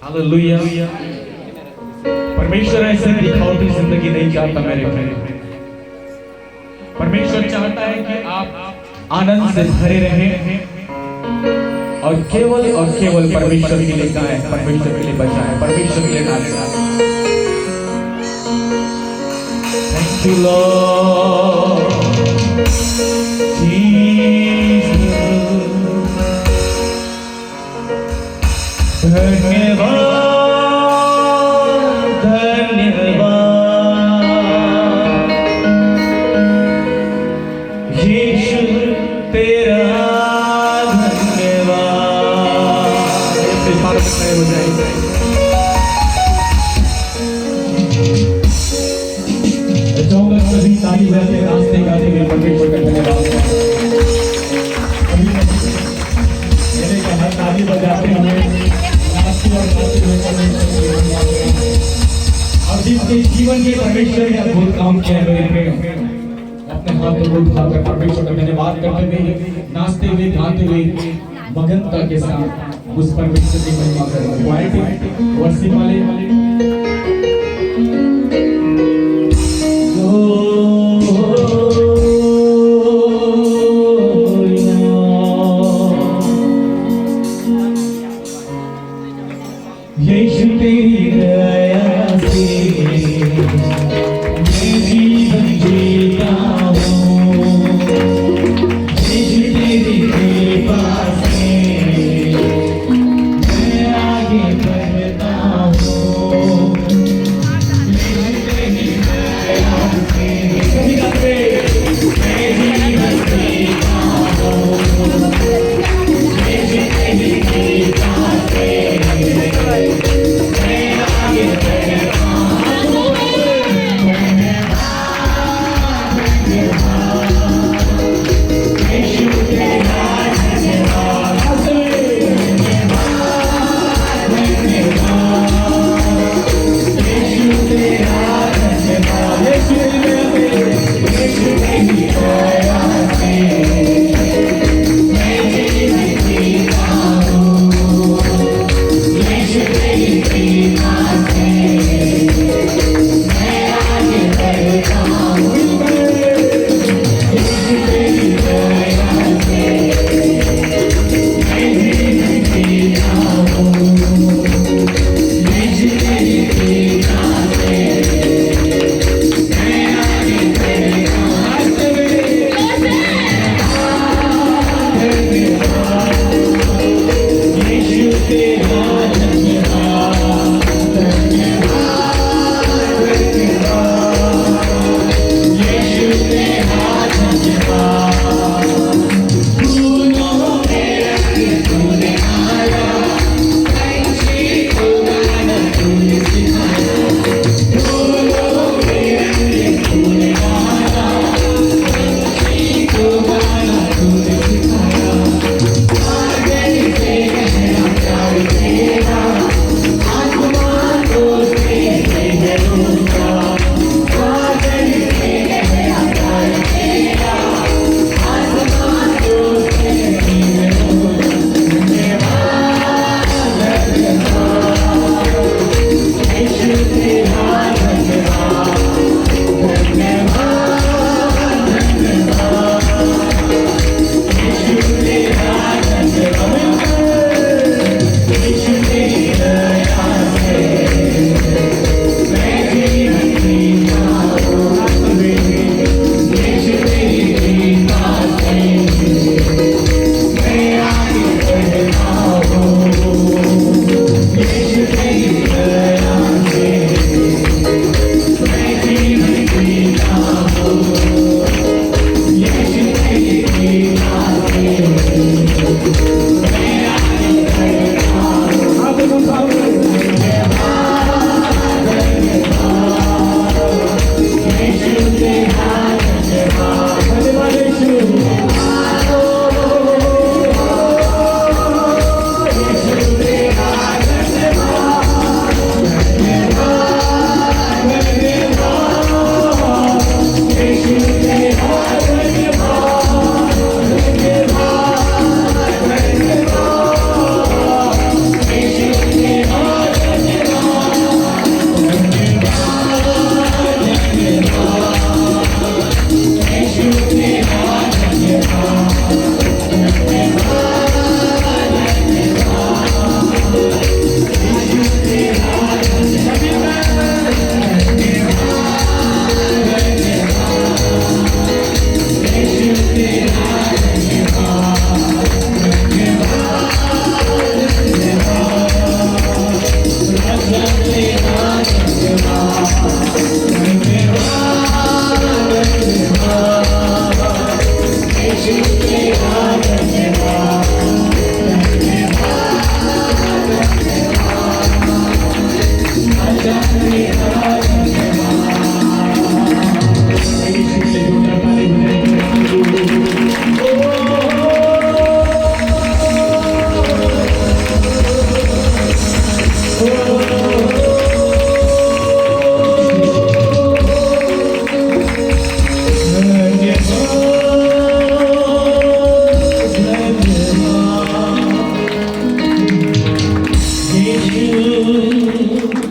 Hallelujah. परमेश्वर ऐसे दिखावटी जिंदगी नहीं चाहता मेरे भाई। परमेश्वर चाहता है कि आप आनंद से भरे रहें और केवल परमेश्वर के लिए गाएं, परमेश्वर के लिए बजाएं, परमेश्वर के लिए नाचें। थैंक यू लॉर्ड जीसस, धन्यवाद यीशु तेरा धन्यवाद। ऐसे बात खड़े हो जाएंगे। चाहूंगा सभी ताली बजाते नाचते गाते हुए परमेश्वर का धन्यवाद। मेरे का हर ताली बजाते हुए नाचते और गाते हुए और जिसके जीवन के परमेश्वर ने अद्भुत काम किया मेरे पे, अपने हाथों को उठाकर परमेश्वर का धन्यवाद करते हुए नाचते हुए गाते हुए मगनता के साथ उस परमेश्वर की महिमा करें। क्वालिटी वर्षी वाले यीशु तेरी दया से मैं जीवन जीता हूँ, यीशु तेरी कृपा से मैं आगे बढ़ता हूँ, यीशु तेरी दया से मैं जीवन जीता हूँ, यीशु तेरी कृपा से मैं आगे बढ़ता हूँ।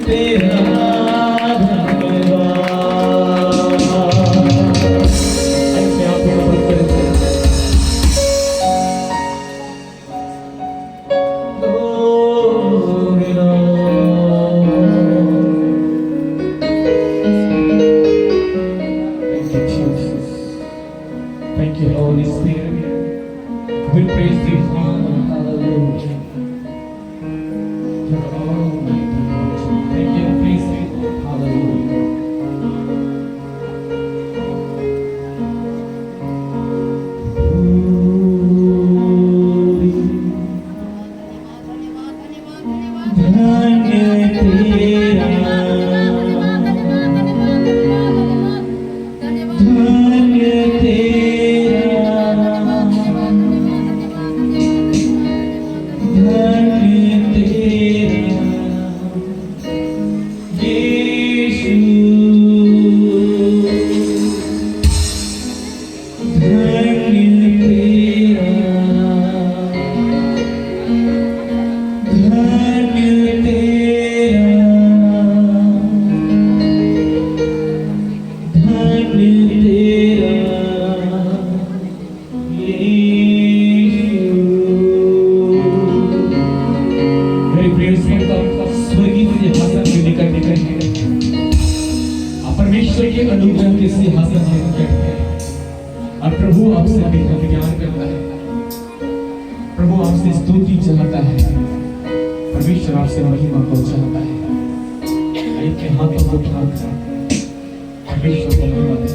तेरा ऐसे आप लोग करते हैं। Thank you, Holy Spirit. We praise you, Father. Hallelujah. You're almighty, Lord. Thank you, praise you. Hallelujah. परमेश्वर के अनुग्रह के सिंहासन पर निकट है और प्रभु आपसे ज्ञान करता है, प्रभु आपसे स्तुति चाहता है, परमेश्वर आपसे महिमा को चाहता है। अपने हाथों को उठाकर परमेश्वर को महिमा दें।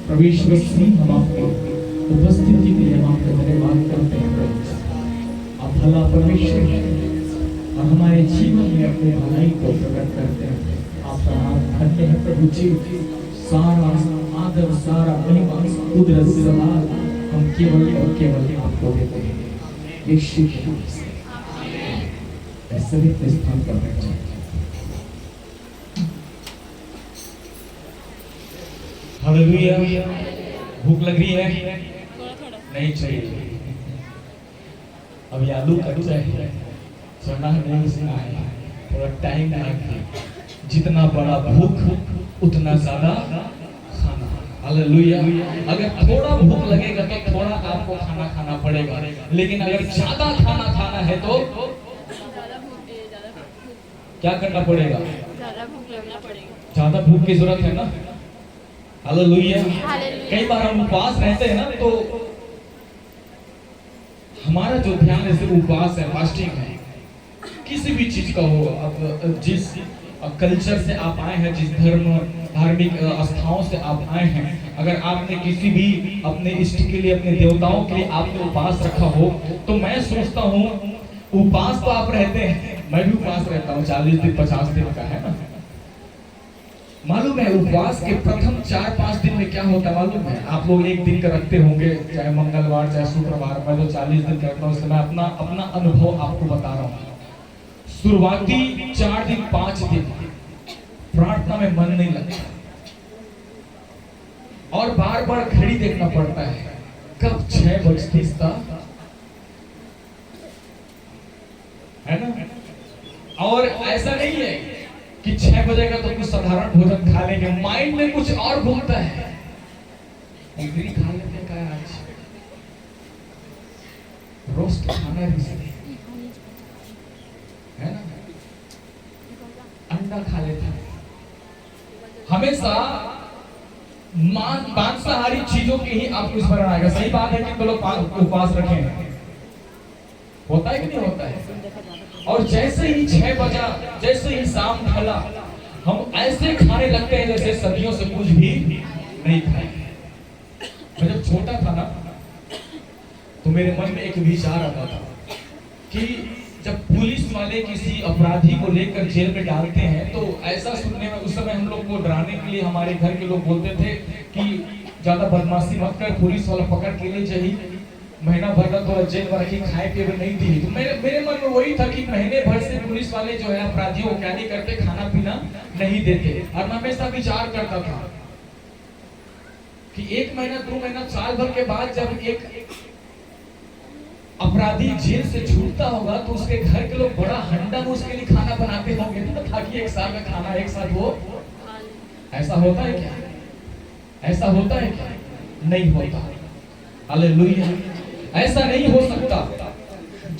परमेश्वर से हम आपकी उपस्थिति के लिए हम आपका धन्यवाद करते हैं। आप भला परमेश्वर हैं, और हमारे जीवन में अपने भलाई को प्रकट करते हैं। आपका नाम धन्य है प्रभु जी। सारा आदर, सारा महिमा, कुदरत, जलाल हम केवल और केवल आपको देते हैं। यीशु के नाम से ऐसे भी स्थान पर बैठ जाए। हालेलुया। भूख लग रही है? नहीं चाहिए। अभी आलू कच्चा है, चना नहीं सुना है, थोड़ा टाइम लगे। जितना बड़ा भूख उतना ज्यादा खाना। हालेलुया। अगर थोड़ा भूख लगेगा तो थोड़ा आपको खाना खाना पड़ेगा, लेकिन अगर ज्यादा खाना खाना है तो क्या करना पड़ेगा? ज्यादा भूख लगना पड़ेगा। ज्यादा भूख की जरूरत है ना। हालेलुया। कई बार हम उपवास रहते हैं ना, तो हमारा जो ध्यान है सिर्फ उपवास है, फास्टिंग है। किसी भी चीज का हो, अब जिस कल्चर से आप आए हैं, जिस धार्मिक आस्थाओं से आप आए हैं, अगर आपने किसी भी अपने इष्ट के लिए, अपने देवताओं के लिए आपने उपवास रखा हो, तो मैं सोचता हूँ उपवास तो आप रहते हैं, मैं भी उपवास रहता हूँ 40 दिन 50 दिन का, है ना। मालूम है उपवास के प्रथम 4-5 दिन में क्या होता है मालूम है? आप लोग एक दिन का रखते होंगे, चाहे मंगलवार चाहे शुक्रवार, मैं तो 40 दिन करता हूँ, इसलिए मैं अपना अनुभव आपको बता रहा हूँ। शुरुआती 4 दिन 5 दिन प्रार्थना में मन नहीं लगता और बार बार घड़ी देखना पड़ता है, कब 6 बजती है ना। और ऐसा नहीं है कि 6 बजेगा तो कुछ साधारण भोजन खा लेंगे, माइंड में कुछ और घूमता है। इडली खा लेते क्या आज, रोस्ट खाना है ना, अंडा खा लेते हैं। हमेशा मांसाहारी चीजों की ही आपको स्मरण आएगा। सही बात है कि लोग उपवास रखें, होता है कि नहीं होता है। और जैसे ही 6 बजा, जैसे ही शाम ढला, हम ऐसे खाने लगते हैं जैसे सदियों से कुछ भी नहीं खाए। मैं जब छोटा था ना, तो मेरे मन में एक विचार आता था कि जब पुलिस वाले किसी अपराधी को लेकर जेल में डालते हैं, तो ऐसा सुनने में, उस समय हम लोग को डराने के लिए हमारे घर के लोग बोलते थे कि ज्यादा बदमाशी मत कर, पुलिस वाला पकड़ के ले जाए, महीना भर का तो जेल में रखी, खाए पिए नहीं दी। तो मेरे मन में वही था कि महीने भर से पुलिस वाले जो है अपराधियों को क्या नहीं करते, खाना पीना नहीं देते। और मैं हमेशा विचार करता था कि 1 महीना 2 महीना साल भर के बाद जब एक अपराधी जेल से छूटता होगा, तो उसके घर के लोग बड़ा हंडा में उसके लिए खाना बनाते होंगे ताकि 1 साल का खाना एक साथ वो। ऐसा होता है क्या? ऐसा होता है क्या? नहीं होता। हालेलुया। ऐसा नहीं हो सकता।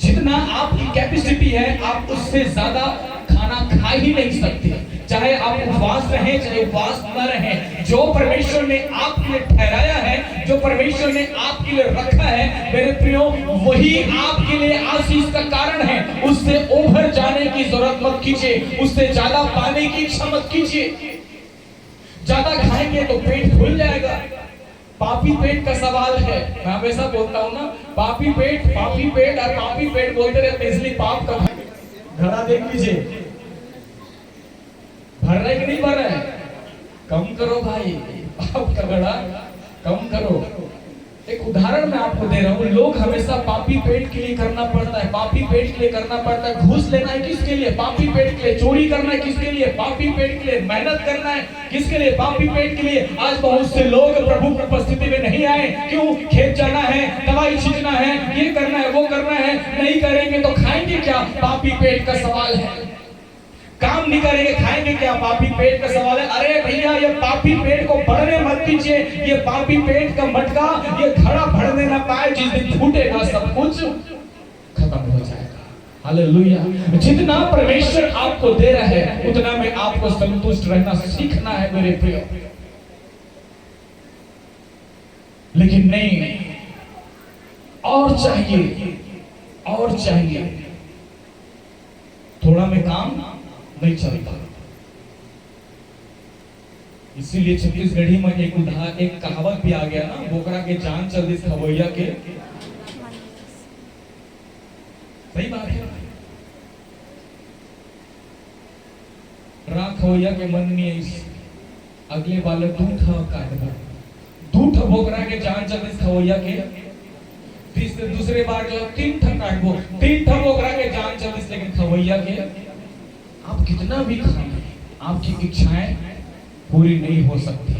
जितना आपकी कैपेसिटी है, आप उससे ज्यादा खाना खा ही नहीं सकते। चाहे आप उपवास रहें, चाहे उपवास न रहें, जो परमेश्वर ने आपके लिए ठहराया है, जो परमेश्वर ने आपके लिए रखा है, मेरे प्रियो, वही आपके लिए आशीष का कारण है। उससे ओभर जाने की जरूरत मत कीजिए, उससे ज्यादा पाने की इच्छा मत कीजिए। ज्यादा खाएंगे तो पेट फूल जाएगा। पापी पेट का सवाल है। मैं हमेशा बोलता हूँ ना, पापी पेट और पापी पेट बोलते रहते, इसलिए पाप का घड़ा देख लीजिए, भर रहा है कि नहीं भर रहा है। कम करो भाई, पाप का घड़ा कम करो। एक उदाहरण मैं आपको दे रहा हूँ। लोग हमेशा पापी पेट के लिए करना पड़ता है, पापी पेट के लिए करना पड़ता है। घूस लेना है किसके लिए? पापी पेट के लिए। चोरी करना है किसके लिए? पापी पेट के लिए। मेहनत करना है किसके लिए? पापी पेट के लिए। आज बहुत से लोग प्रभु की उपस्थिति में नहीं आए, क्यों? खेत जाना है, दवाई छींचना है, ये करना है, वो करना है। नहीं करेंगे तो खाएंगे क्या? पापी पेट का सवाल है। काम नहीं करेंगे, खाएंगे क्या? पापी पेट का सवाल है। अरे भैया, ये पापी पेट को बढ़ने मत दीजिए। ये पापी पेट का मटका, ये घड़ा भरने ना पाए, जिस दिन फूटेगा सब कुछ खत्म हो जाएगा। हालेलुया। जितना परमेश्वर आपको दे रहा है, उतना में आपको संतुष्ट रहना सीखना है मेरे प्रिय। लेकिन नहीं, और चाहिए, और चाहिए। थोड़ा में काम नहीं चलता। इसीलिए छत्तीसगढ़ी में एक कहावत भी आ गया ना, बोकरा के जान चल दिस खवैया के। सही बात है। राख होया के मन में इस अगले बालक दूठ काटबा दूठ बोकरा के जान चलिस खवैया के दूसरे बार जो 3 ठा काटबो 3 ठा बोकरा के जान चलिस, लेकिन खवैया के आप कितना भी खाएं आपकी इच्छाएं पूरी नहीं हो सकती।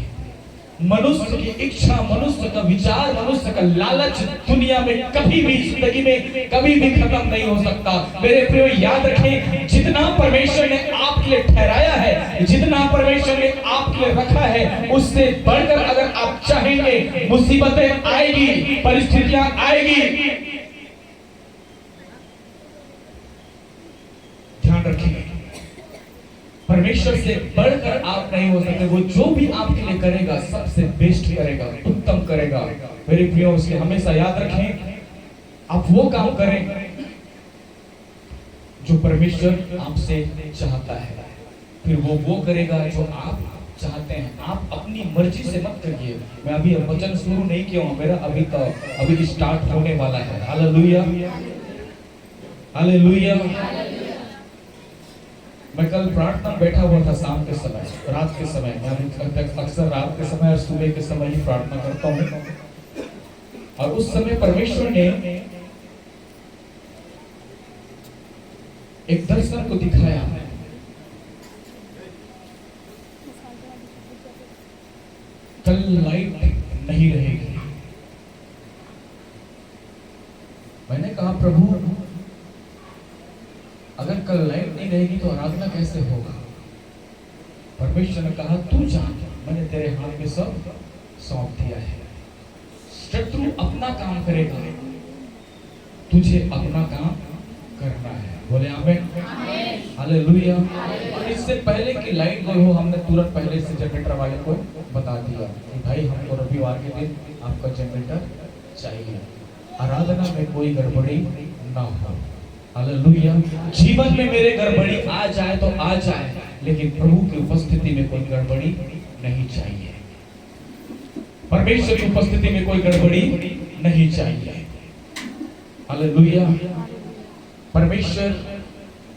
मनुष्य की इच्छा, मनुष्य का विचार, मनुष्य का लालच दुनिया में कभी भी, जिंदगी में कभी भी खत्म नहीं हो सकता। मेरे प्रियो याद रखें, जितना परमेश्वर ने आपके लिए ठहराया है, जितना परमेश्वर ने आपके लिए रखा है, उससे बढ़कर अगर आप चाहेंगे मुसीबतें आएगी, परिस्थितियां आएगी। ध्यान रखिए, परमेश्वर से बढ़कर आप नहीं हो सकते। वो जो भी आपके लिए करेगा सबसे बेस्ट करेगा, उत्तम करेगा। मेरे प्रियो, इसलिए हमेशा याद रखें, आप वो काम करें जो परमेश्वर आपसे चाहता है, फिर वो करेगा जो आप चाहते हैं। आप अपनी मर्जी से मत करिए। मैं अभी वचन शुरू नहीं किया हूं, मेरा अभी स्टार्ट होने वाला है। Hallelujah, hallelujah. मैं कल प्रार्थना बैठा हुआ था शाम के समय, रात के समय। मैं अक्सर रात के समय और सुबह के समय ही प्रार्थना करता हूँ, और उस समय परमेश्वर ने एक दर्शन को दिखाया। कल लाइट नहीं रहेगी। मैंने कहा, प्रभु अगर कल लाइट नहीं रहेगी तो आराधना कैसे होगा? परमेश्वर ने कहा, तू जान, मैंने तेरे हाथ में सब सौंप दिया है। शत्रु अपना काम करेगा, तुझे अपना काम करना है। बोले आमीन, हालेलुया। और इससे पहले कि लाइट गोल हो, हमने तुरंत पहले से जनरेटर वाले को बता दिया कि भाई हमको रविवार के दिन आपका जनरेटर चाहिए, आराधना में कोई गड़बड़ी ना हो। हालेलुया। जीवन में मेरे गड़बड़ी आ जाए तो आ जाए, लेकिन प्रभु की उपस्थिति में कोई गड़बड़ी नहीं चाहिए। परमेश्वर की उपस्थिति में कोई गड़बड़ी नहीं चाहिए। हालेलुया। परमेश्वर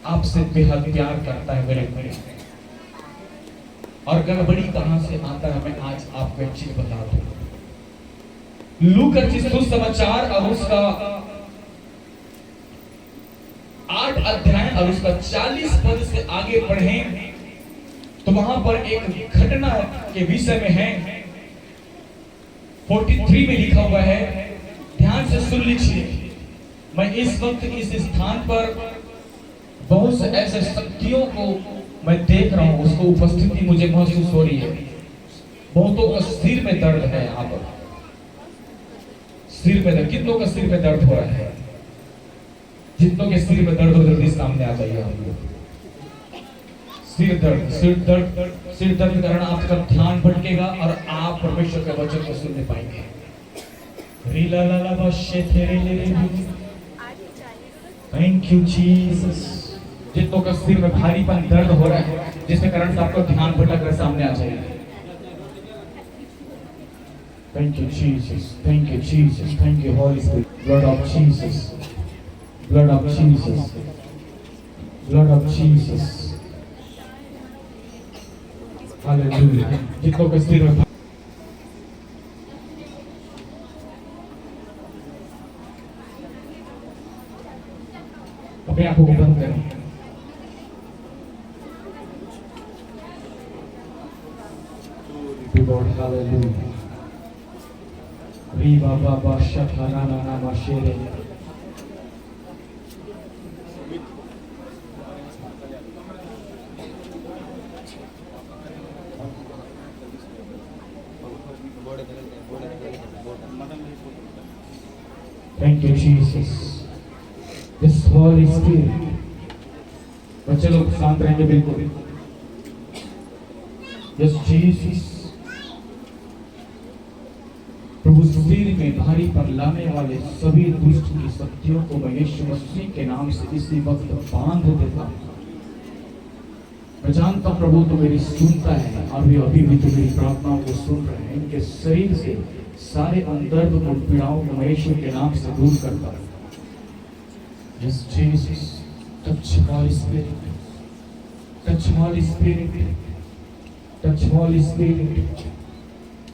आपसे बेहद प्यार करता है मेरे भाई। और गड़बड़ी कहां से आता है, मैं आज आपको एक चीज बता दूं। लूका सुसमाचार और उसका 8 अध्याय और उसका 40 पद से आगे पढ़ें तो वहां पर एक घटना के विषय में है। 43 में लिखा हुआ है, ध्यान से सुन लीजिए। मैं इस वक्त इस स्थान पर बहुत से ऐसे शक्तियों को मैं देख रहा हूं, उसको उपस्थिति मुझे महसूस हो रही है। बहुतों का सिर में दर्द है, यहाँ पर सिर में दर्द। कितनों का सिर में दर्द हो रहा है? जितनों के सिर में दर्द हो जल्दी सामने आ जाइए आप लोग। सिर दर्द के कारण आपका ध्यान भटकेगा और आप परमेश्वर के वचन को सुन नहीं पाएंगे। Thank you Jesus. जितनों का सिर में भारीपन दर्द हो रहा है, जिसके कारण से आपका ध्यान भटक कर सामने आ जाएगा। Thank you Jesus, thank you Jesus, thank you Holi spirit, blood of Jesus, blood of Jesus, blood of Jesus, hallelujah। जितनों के सिर में अपने आंखों को बंद करें। Lord, hallelujah। री बाबा बादशाह खाना नाना माशेरे। Thank you, Jesus. This Holy Spirit. बच्चे लोग शांत रहेंगे बिल्कुल। Yes, Jesus. प्रभु सिर में भारी पर लाने वाले सभी दुष्ट की शक्तियों को मैं यीशु मसीह के नाम से इसी वक्त बांध देता हूं। मैं जानता हूं प्रभु तो मेरी सुनता है, अभी भी तो मेरी प्रार्थनाओं को सुन रहे हैं। इनके शरीर से सारे अंदर्द और पीड़ाओं को मैं यीशु के नाम से दूर करता हूं। Yes, Jesus, touch Holy Spirit, Touch Holy Spirit. Touch Holy Spirit.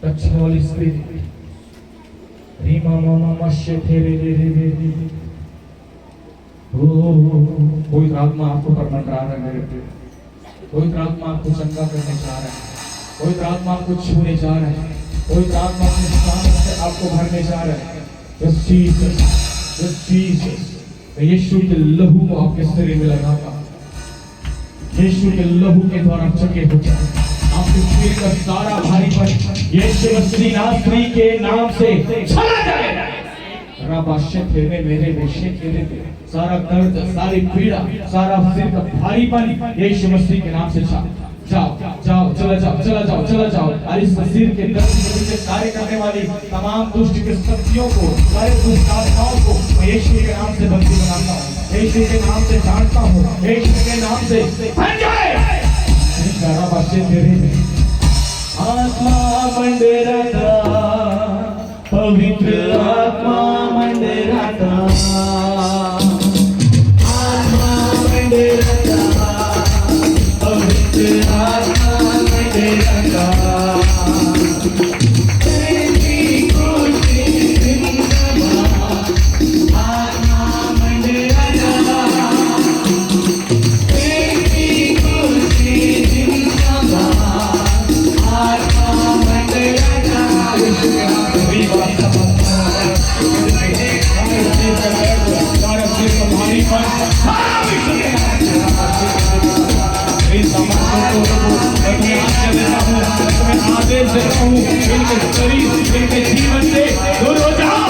Touch Holy Spirit. Rima mama mashe tere re re re re. कोई आत्मा आपको पर मंडरा रहा है, कोई आत्मा आपको चंगा करने जा रहा है, कोई आत्मा आपको छूने जा रहा है, कोई आत्मा अपने सामने से आपको भरने जा रहा है। Yes Jesus, yes Jesus, यीशु के लहू को आपके शरीर में लगाता, यीशु के लहू के द्वारा चंगे हो जाए। आपके शरीर का सारा भारीपन यीशु मसीह नासरी के नाम से चला जाए। राबाशे तेरे मेरे बेशे तेरे सारा दर्द, सारी पीड़ा, सारा सिर का भारीपन यीशु मसीह के नाम से जाओ जाओ जाओ, चला जाओ चला जाओ चला जाओ। और इस सिर के दर्द के पीछे कार्य करने वाली तमाम दुष्ट की शक्तियों को, सारे दुष्ट आत्माओं को मैं यीशु के नाम से बंदी बनाता हूँ, यीशु के नाम से डांटता हूँ, यीशु के नाम से बन जाए। राबाशे तेरे आत्मा मंडराता, पवित्र आत्मा मंडराता, आत्मा मंडराता, पवित्र आत्मा मंडराता। तेरी खुशी जिंदाबाद, आत्मा मंडराता, तेरी खुशी जिंदाबाद, आत्मा मंडराता। जीवन से दूर हो जाओ।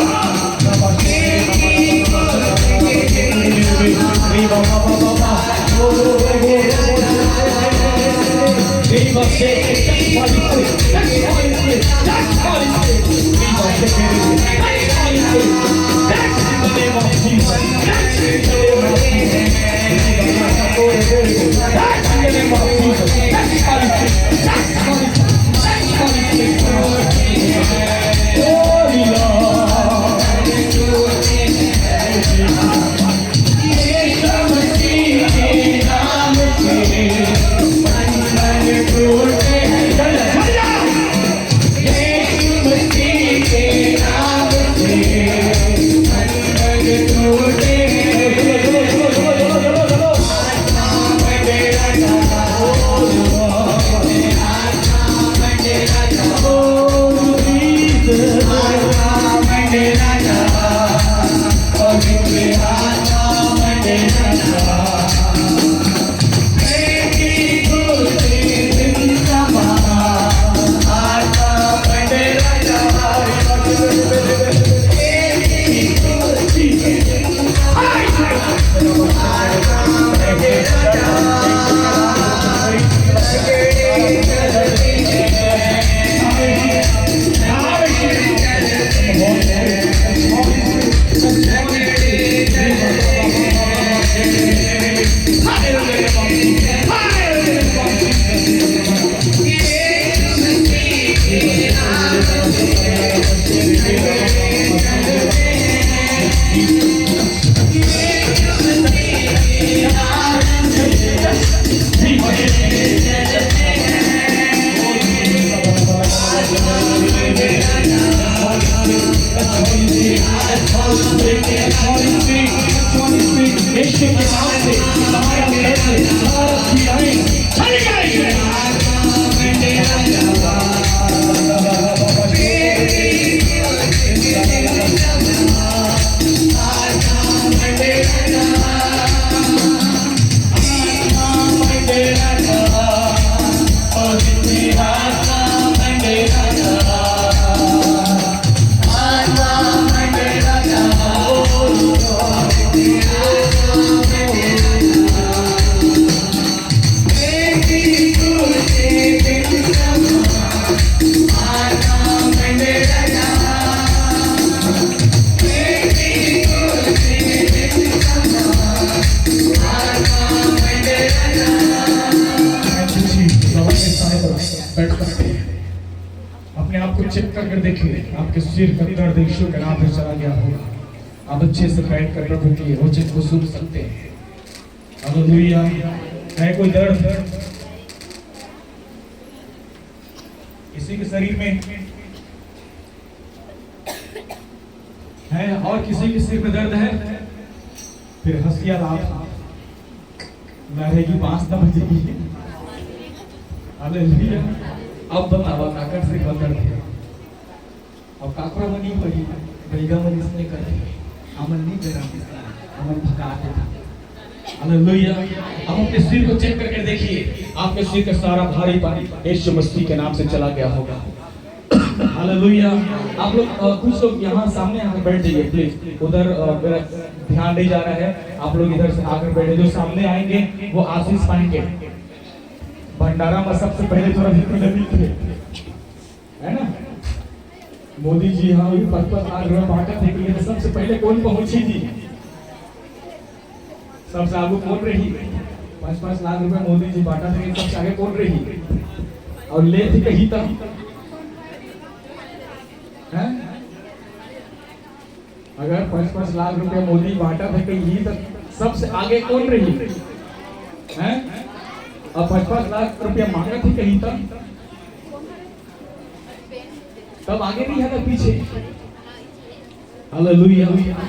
चेक कर देखिए आपके सिर का दर्द यीशु के नाम पे चला गया होगा। आप अच्छे से बैठ कर प्रभु की वचन को सुन सकते हैं। हालेलुया। है कोई दर्द किसी के शरीर में है, और किसी के सिर में दर्द है, फिर हंसिया लाभ लहरेगी बांस न बजेगी। हालेलुया। अब बताओ काकर से बदल है, अब काकरा मनी पड़ी बैगा मनी इसने कर अमन नहीं करा, अमन भगा देता। हालेलुया। अब अपने सिर को चेक करके देखिए, आपके सिर का सारा भारीपन यीशु मसीह के नाम से चला गया होगा। हालेलुया। आप लोग कुछ लोग यहाँ सामने आकर बैठ जाइए प्लीज, उधर मेरा ध्यान नहीं जा रहा है, आप लोग इधर से आकर बैठे, जो सामने आएंगे वो आशीष पाएंगे। भंडारा में सबसे पहले थोड़ा नबी थे, है ना, मोदी जी हाँ 55 लाख रुपए बांटा थे, लेकिन सबसे पहले कौन पहुंची थी, सबसे आगे कौन रही, 5-5 लाख रुपए मोदी जी बांटा थे, सबसे आगे कौन रही, और ले थी कहीं तक है? अगर 5-5 लाख रुपए मोदी बांटा था कहीं तक, सबसे आगे कौन रही है? और 5-5 लाख रुपया मांगा थी कहीं तब आगे नहीं है ना पीछे। हालेलुया।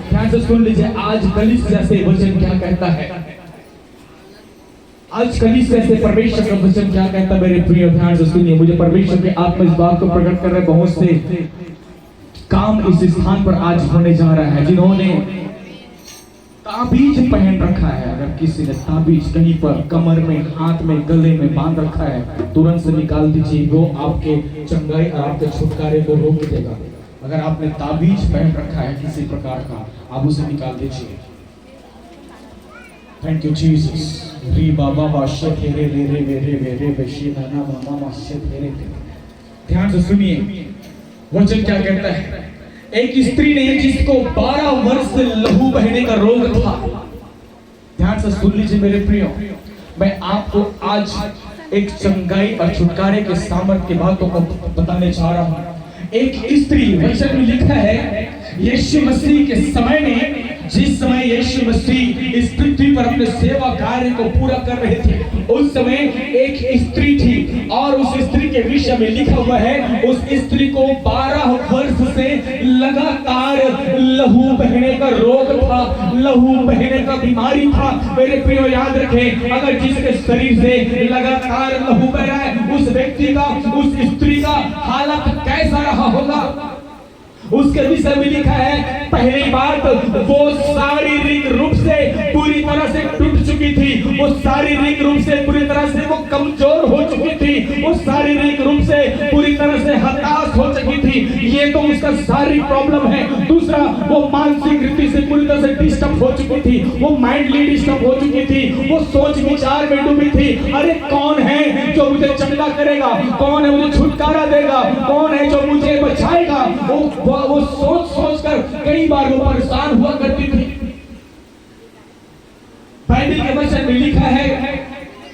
ध्यान से सुन लीजिए, आज कलीसिया से वचन क्या कहता है, आज कलीसिया से परमेश्वर का वचन क्या कहता है। मेरे प्रिय ध्यान से सुनिए, मुझे परमेश्वर के आत्मा इस बात को प्रकट कर रहे, बहुत से काम इस स्थान पर आज होने जा रहा है। जिन्होंने ताबीज पहन रखा है, अगर किसी ने ताबीज कहीं पर कमर में, हाथ में, गले में बांध रखा है, तुरंत से निकाल दीजिए, वो आपके चंगाई और आपके छुटकारे को रोक देगा। अगर आपने ताबीज पहन रखा है किसी प्रकार का, आप उसे निकाल दीजिए। Thank you Jesus. री बाबा वाशे तेरे रे रे रे रे रे बशी नाना मामा वाशे तेरे। ध्यान से सुनिए, वचन क्या कहता है। एक स्त्री ने जिसको 12 वर्ष से लहू बहने का रोग था, ध्यान से सुन लीजिए मेरे प्रियो, मैं आपको आज एक चंगाई और छुटकारे के सामर्थ्य की बातों को बताने जा रहा हूं। एक स्त्री, वचन में लिखा है, यीशु मसीह के समय में, जिस समय यीशु मसीह इस पृथ्वी पर अपने सेवा कार्य को पूरा कर रहे थे, उस समय एक स्त्री थी, और उस स्त्री के विषय में लिखा हुआ है, उस स्त्री को 12 वर्ष से लगातार लहू बहने का रोग था, लहू बहने का बीमारी था। मेरे प्रियो याद रखें, अगर जिसके शरीर से लगातार लहू बह रहा है, उस व्यक्ति का, उस स्त्री का हालत कैसा रहा होगा। उसके विषय में लिखा है, पहली बात, वो शारीरिक रूप से पूरी तरह से टूट चुकी थी, वो शारीरिक रूप से पूरी तरह से वो कमजोर हो चुकी थी, वो शारीरिक रूप से पूरी तरह से हताश हो चुकी थी। ये तो उसका शारीरिक प्रॉब्लम है। दूसरा, वो मानसिक रीति से पूरी तरह से डिस्टर्ब हो चुकी थी, वो माइंडली डिस्टर्ब हो चुकी थी, वो सोच विचार में डूबी थी। अरे कौन है जो मुझे चंगा करेगा, कौन है मुझे छुटकारा देगा, कौन है जो मुझे बचाएगा। वो सोच सोच कर कई बार वो परेशान हुआ करती थी। बाइबल के वचन में लिखा है,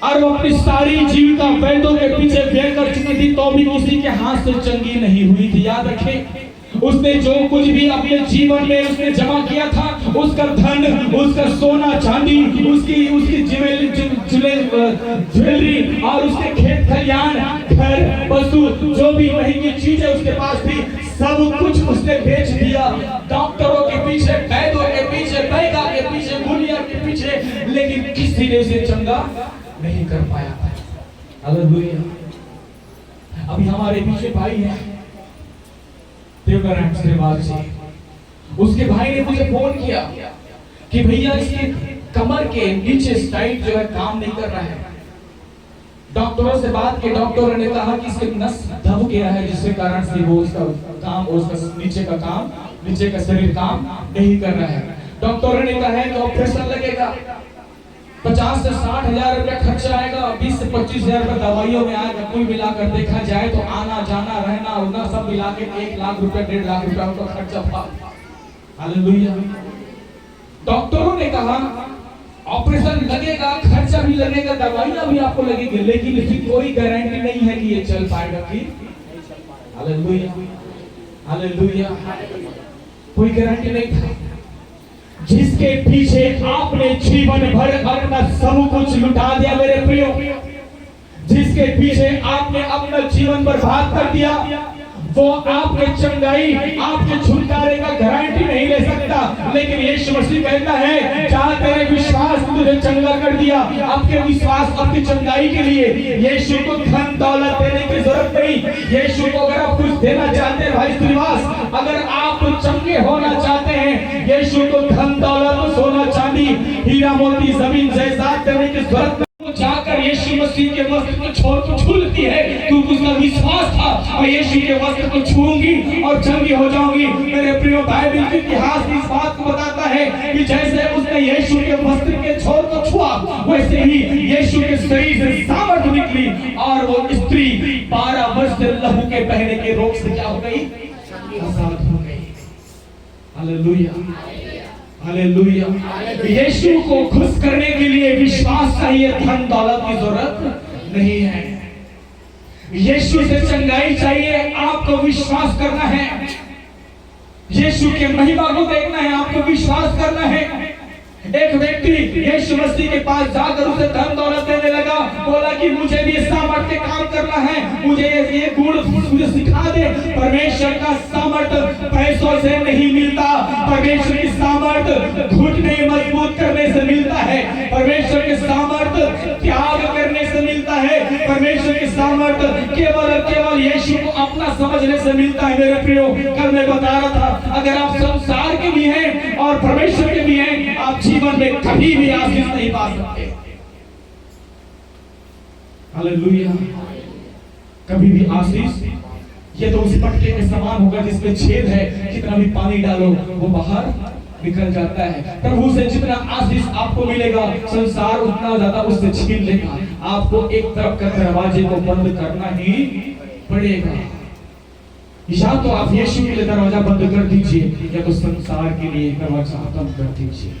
और वो अपनी सारी जीविका वैद्यों के पीछे व्यय कर चुकी थी, तो भी किसी के हाथ से चंगी नहीं हुई थी। याद रखें, उसने जो कुछ भी अपने जीवन में उसने जमा किया था, उसका धन, उसका सोना चांदी, उसकी ज्वेलरी और उसके खेत खलियान, घर, वस्तु, जो भी महंगी चीजें उसके पास थी, सब कुछ उसने बेच दिया। डॉक्टरों के पीछे, वैद्यों के पीछे, बैगा के पीछे, मुनिया के पीछे, लेकिन किसी ने उसे चंगा नहीं कर पाया। हालेलुया। अभी हमारे पीछे भाई है देवनारायण श्रीवाल जी, उसके भाई ने मुझे फोन किया कि भैया इसके कमर के नीचे साइड जो है काम नहीं कर रहा है। डॉक्टरों से बात की, डॉक्टरों ने कहा कि इसके नस दब गया है, जिसके कारण से वो उसका काम, उसका नीचे का शरीर काम नहीं कर रहा है। डॉक्टरों ने कहा है कि ऑपरेशन लगेगा, 50 से 60 हजार रुपया खर्चा आएगा, 20 से 25 हजार रुपया दवाइयों में आएगा। कुल मिलाकर देखा जाए तो आना जाना रहना उनका सब मिला के 1 लाख रुपया 1.5 लाख रुपया उनका खर्चा था। हालेलुया। डॉक्टरों ने कहा ऑपरेशन लगेगा, खर्चा भी लगेगा, दवाइयां भी आपको लगेगी, लेकिन इसकी कोई गारंटी नहीं है कि ये चल पाएगा कि। Hallelujah, hallelujah. कोई गारंटी नहीं था। जिसके पीछे आपने जीवन भर अपना सब कुछ लुटा दिया मेरे प्रियो, जिसके पीछे आपने अपना जीवन बर्बाद कर दिया, वो आपके चंगाई, आपके छुटकारे का गारंटी नहीं ले सकता। लेकिन यीशु मसीह कहता है, जहां तेरे विश्वास ने तुझे चंगा कर दिया, आपके विश्वास आपकी चंगाई के लिए यीशु को धन दौलत देने की जरूरत नहीं। यीशु को अगर आप कुछ देना चाहते हैं भाई श्रीवास, अगर आप चंगे होना चाहते हैं, यीशु को धन दौलत, सोना चांदी, हीरा मोती, जमीन जायदाद देने की जरूरत नहीं। जाकर यीशु मसीह के वस्त्र को छू लेती है, तू उसका विश्वास था और यीशु के वस्त्र को छूऊंगी और चंगी हो जाऊंगी। मेरे प्रिय बाइबल का इतिहास इस बात को बताता है कि जैसे उसने यीशु के वस्त्र के छोर को छुआ, वैसे ही यीशु के शरीर से सामर्थ्य निकली और वो स्त्री 12 वर्ष से लहू के बहने के रोग से क्या हो गई? आजाद हो गई। Hallelujah, hallelujah. यीशु को खुश करने के लिए विश्वास चाहिए, धन दौलत की जरूरत नहीं है। यीशु से चंगाई चाहिए, आपको विश्वास करना है। यीशु के महिमा को देखना है, आपको विश्वास करना है। एक व्यक्ति यीशु मसीह के पास जाकर उसे धन दौलत देने लगा, बोला कि मुझे भी सामर्थ्य काम करना है, मुझे ये गुण मुझे सिखा दे। परमेश्वर का सामर्थ्य पैसों से नहीं मिलता, परमेश्वर की सामर्थ्य घुटने मजबूत करने से मिलता है, परमेश्वर के सामर्थ्य त्याग करने से मिलता है, परमेश्वर की सामर्थ्य केवल और केवल यीशु को अपना समझने से मिलता है। मेरे प्रियो, कल मैं बता रहा था, अगर आप संसार के भी हैं और परमेश्वर के भी हैं, आप जीवन में कभी भी आशीष नहीं पा सकते। हालेलुया। कभी भी आशीष, ये तो उस पटके के समान होगा जिसमें छेद है, कितना भी पानी डालो वो बाहर निकल जाता है। प्रभु से जितना आशीष आपको मिलेगा, संसार उतना ज्यादा उससे छीन लेगा। आपको एक तरफ का दरवाजे को बंद करना ही पड़ेगा। या तो आप यीशु के लिए दरवाजा बंद कर दीजिए, या तो संसार के लिए दरवाजा बंद कर दीजिए।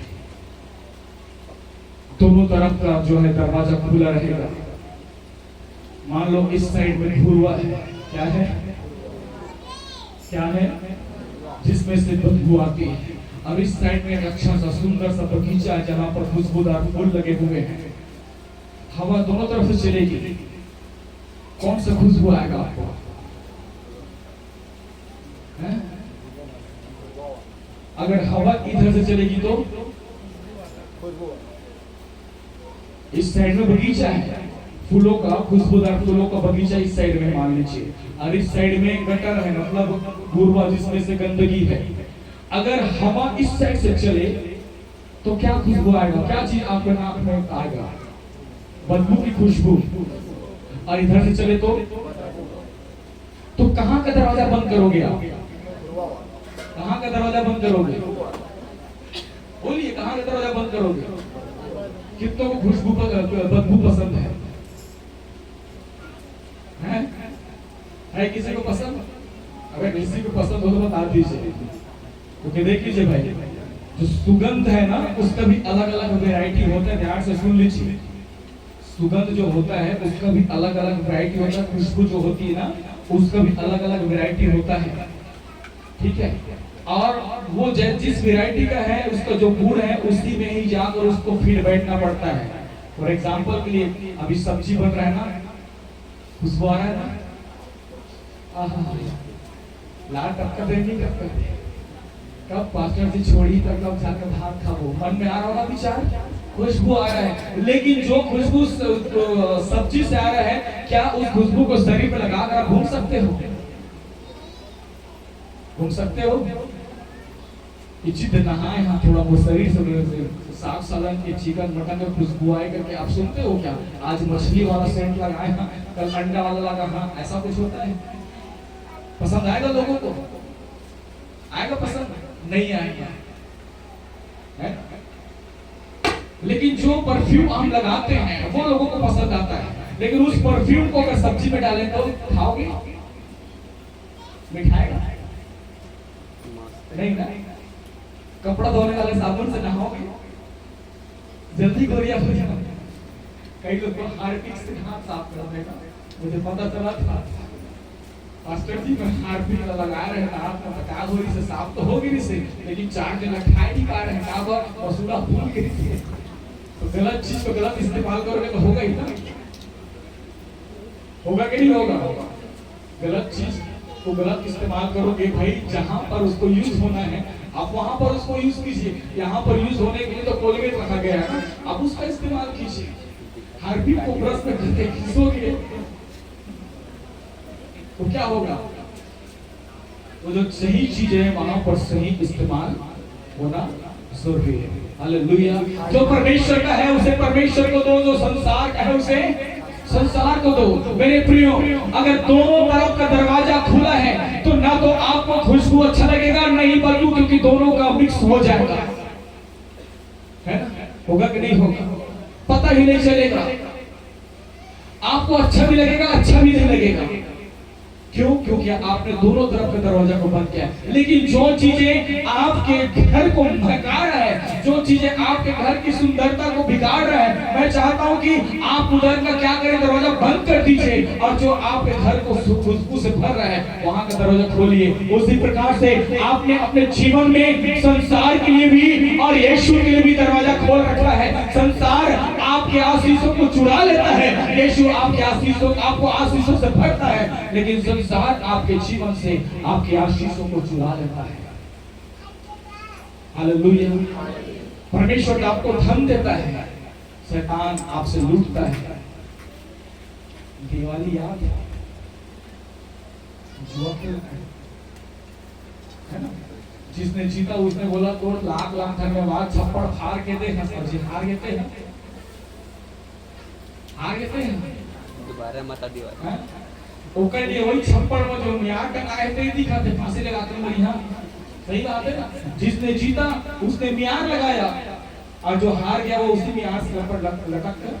दोनों तरफ का जो है दरवाजा खुला रहेगा। मान लो इस साइड में भूरवा है, क्या है? क्या है? जिसमें से बदबू आती है। अब इस साइड में एक अच्छा सा सुंदर सा बगीचा है जहां पर खुशबूदार फूल लगे हुए हैं। हवा दोनों तरफ से चलेगी, कौन सा खुशबू आएगा आपको? है? अगर हवा इधर से चलेगी तो इस साइड में बगीचा है फूलों का, खुशबूदार फूलों का बगीचा इस साइड में मान लीजिए, और इस साइड में गटर है, मतलब भूरवा जिसमें से गंदगी है। अगर हवा इस साइड से चले तो क्या खुशबू आएगा? क्या चीज आपके नाक में आएगा? बदबू की खुशबू। और इधर से चले तो कहां का दरवाजा बंद करोगे आप? कहां का दरवाजा बंद करोगे? बोलिए, कहां का दरवाजा बंद करोगे? कितनों को खुशबू बदबू पसंद है? है किसी को पसंद? अगर किसी को पसंद हो तो बता दीजिए। क्योंकि देख लीजिए भाई, जो सुगंध है ना, उसका भी अलग अलग वैरायटी होता है। ध्यान से सुन लीजिए, सुगंध जो होता है उसका भी अलग अलग वैरायटी होता है। खुशबू जो होती है ना, उसका भी अलग अलग वैरायटी होता है, ठीक है। और वो जिस वैरायटी का है, उसका जो गुण है, उसी में ही जाकर उसको फिर बैठना पड़ता है। फॉर एग्जाम्पल के लिए, अभी सब्जी बन रहा है ना, खुशबू आ रहा है ना, लाल टपका नहीं करते, कब पास्टर जी छोड़ी तब कब जाकर भात खाओ, मन में आ रहा होगा विचार, खुशबू आ रहा है। लेकिन जो खुशबू सब्जी से आ रहा है, क्या उस खुशबू को शरीर पे लगाकर आप घूम सकते हो? घूम सकते हो? इचित नहाए हाँ थोड़ा वो शरीर से साग सालन के चिकन मटन में खुशबू आए करके आप सुनते हो क्या? आज मछली वाला सेंट लगाए हाँ, कल अंडा वाला लगा हाँ, ऐसा कुछ होता है? पसंद आएगा लोगों को? आएगा पसंद? नहीं आएगा है? लेकिन जो परफ्यूम हम लगाते हैं वो लोगों को पसंद आता है। लेकिन उस परफ्यूम को अगर सब्जी में डालें तो खाओगे? मिठाएगा नहीं ना? कपड़ा धोने वाले साबुन से नहाओगे? जल्दी गोरिया हो जाओ। कई लोग तो हार्पिक से हाथ साफ करने का, मुझे पता चला था मास्टर जी मैं हार्पिक लगा रहे हैं आप को बता हो इसे साफ तो होगी नहीं से लेकिन चार जगह खाई नहीं पा रहे हैं का मसूड़ा भूल गई थी तो गलत चीज को गलत इस्तेमाल करोगे तो होगा ही ना होगा कि नहीं होगा गलत चीज को गलत इस्तेमाल करोगे भाई जहां पर उसको यूज होना है आप वहां पर उसको यूज कीजिए यहाँ पर यूज होने के लिए तो कोलगेट रखा गया है ना आप उसका इस्तेमाल कीजिए हार्पिक को ब्रश में करके घिसोगे तो क्या होगा वो जो सही चीज है वहां पर सही इस्तेमाल होना जरूरी है हालेलुया जो परमेश्वर का है उसे परमेश्वर को दो जो संसार का है उसे संसार को दो मेरे प्रियो अगर दोनों तरफ का दरवाजा खुला है तो ना तो आपको खुशबू अच्छा लगेगा नहीं बल्कि क्योंकि दोनों का मिक्स हो जाएगा है ना होगा कि नहीं होगा पता ही नहीं चलेगा आपको अच्छा भी लगेगा अच्छा भी नहीं लगेगा क्यों क्योंकि आपने दोनों तरफ के दरवाजा को बंद किया लेकिन जो चीजें आपके घर को भगा रहा है जो चीजें आपके घर की सुंदरता को बिगाड़ रहा है मैं चाहता हूं कि आप उधर का क्या करें दरवाजा बंद कर दीजिए और जो आपके घर को खुशबू से भर रहा है वहां का दरवाजा खोलिए उसी प्रकार से आपने अपने जीवन में संसार के लिए भी और यीशु के लिए भी दरवाजा खोल रखा है संसार आपके आशीषों को चुरा लेता है यीशु आपके आशीषों आपको आशीषों से भरता है लेकिन संसार आपके जीवन से आपके आशीषों को चुरा लेता है हालेलुया परमेश्वर आपको धन देता है शैतान आपसे लूटता है दिवाली याद है जुआ खेलना है ना जिसने जीता उसने बोला तो लाख लाख धन्यवाद छप्पड़ फाड़ के दे जी हार गए थे दोबारा मत दिवा ओकर लिए वही छप्पड़ में जो म्यार टंगाए थे दिखाते फांसी लगाते हैं बढ़िया सही बात है ना जिसने जीता उसने म्यार लगाया और जो हार गया वो उसी म्यार से पर लटक कर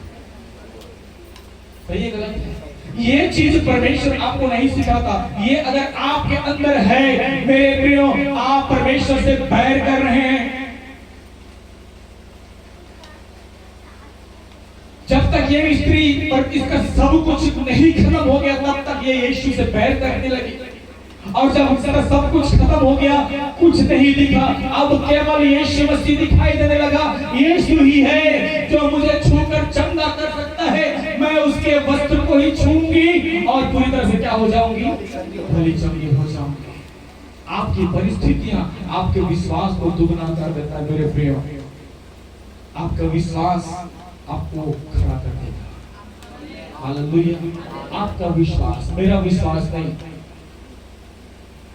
सही है गलत है ये चीज परमेश्वर आपको नहीं सिखाता ये अगर आपके अंदर है मेरे प्रियो आप परमेश्वर से बैर कर रहे हैं जब तक ये स्त्री पर इसका सब कुछ नहीं खत्म हो गया तब तक ये यीशु से बैर करने लगी और जब उसका सब कुछ खत्म हो गया कुछ नहीं दिखा अब केवल यीशु मसीह दिखाई देने लगा यीशु ही है जो मुझे छूकर चंगा कर सकता है मैं उसके वस्त्र को ही छूंगी और पूरी तरह से क्या हो जाऊंगी भली चंगी हो जाऊंगी आपकी परिस्थितियां आपके विश्वास को दुगना कर देता है मेरे प्रियो आपका विश्वास आपको खड़ा कर देगा हालेलुया आपका विश्वास मेरा विश्वास नहीं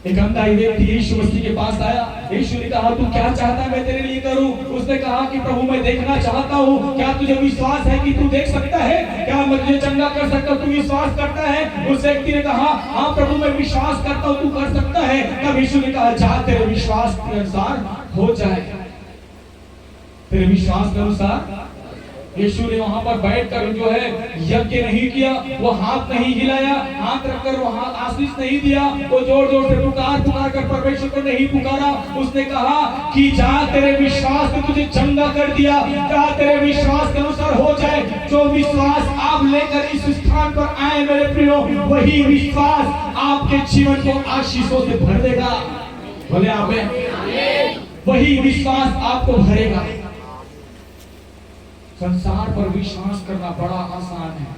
एक अंधा व्यक्ति यीशु मसीह के पास आया यीशु ने कहा तू क्या चाहता है मैं तेरे लिए करूं उसने कहा कि प्रभु मैं देखना चाहता हूं क्या तुझे विश्वास है कि तू देख सकता है क्या मैं तुझे चंगा कर सकता तू विश्वास करता है उस व्यक्ति ने कहा हां प्रभु मैं विश्वास करता हूं तू कर सकता है तब यीशु ने कहा जा तेरे विश्वास के अनुसार हो जाए तेरे विश्वास के अनुसार यीशु ने वहां पर बैठकर जो है यज्ञ नहीं किया वो हाथ नहीं हिलाया हाथ रखकर वो आशीष नहीं दिया वो जोर जोर से पुकार कर परमेश्वर को नहीं पुकारा उसने कहा कि जा तेरे विश्वास ने तुझे चंगा कर दिया जा तेरे विश्वास के अनुसार हो जाए जो विश्वास आप लेकर इस स्थान पर आए मेरे प्रियो वही विश्वास आपके जीवन को आशीषों से भर देगा बोले आमीन वही विश्वास आपको भरेगा संसार पर विश्वास करना बड़ा आसान है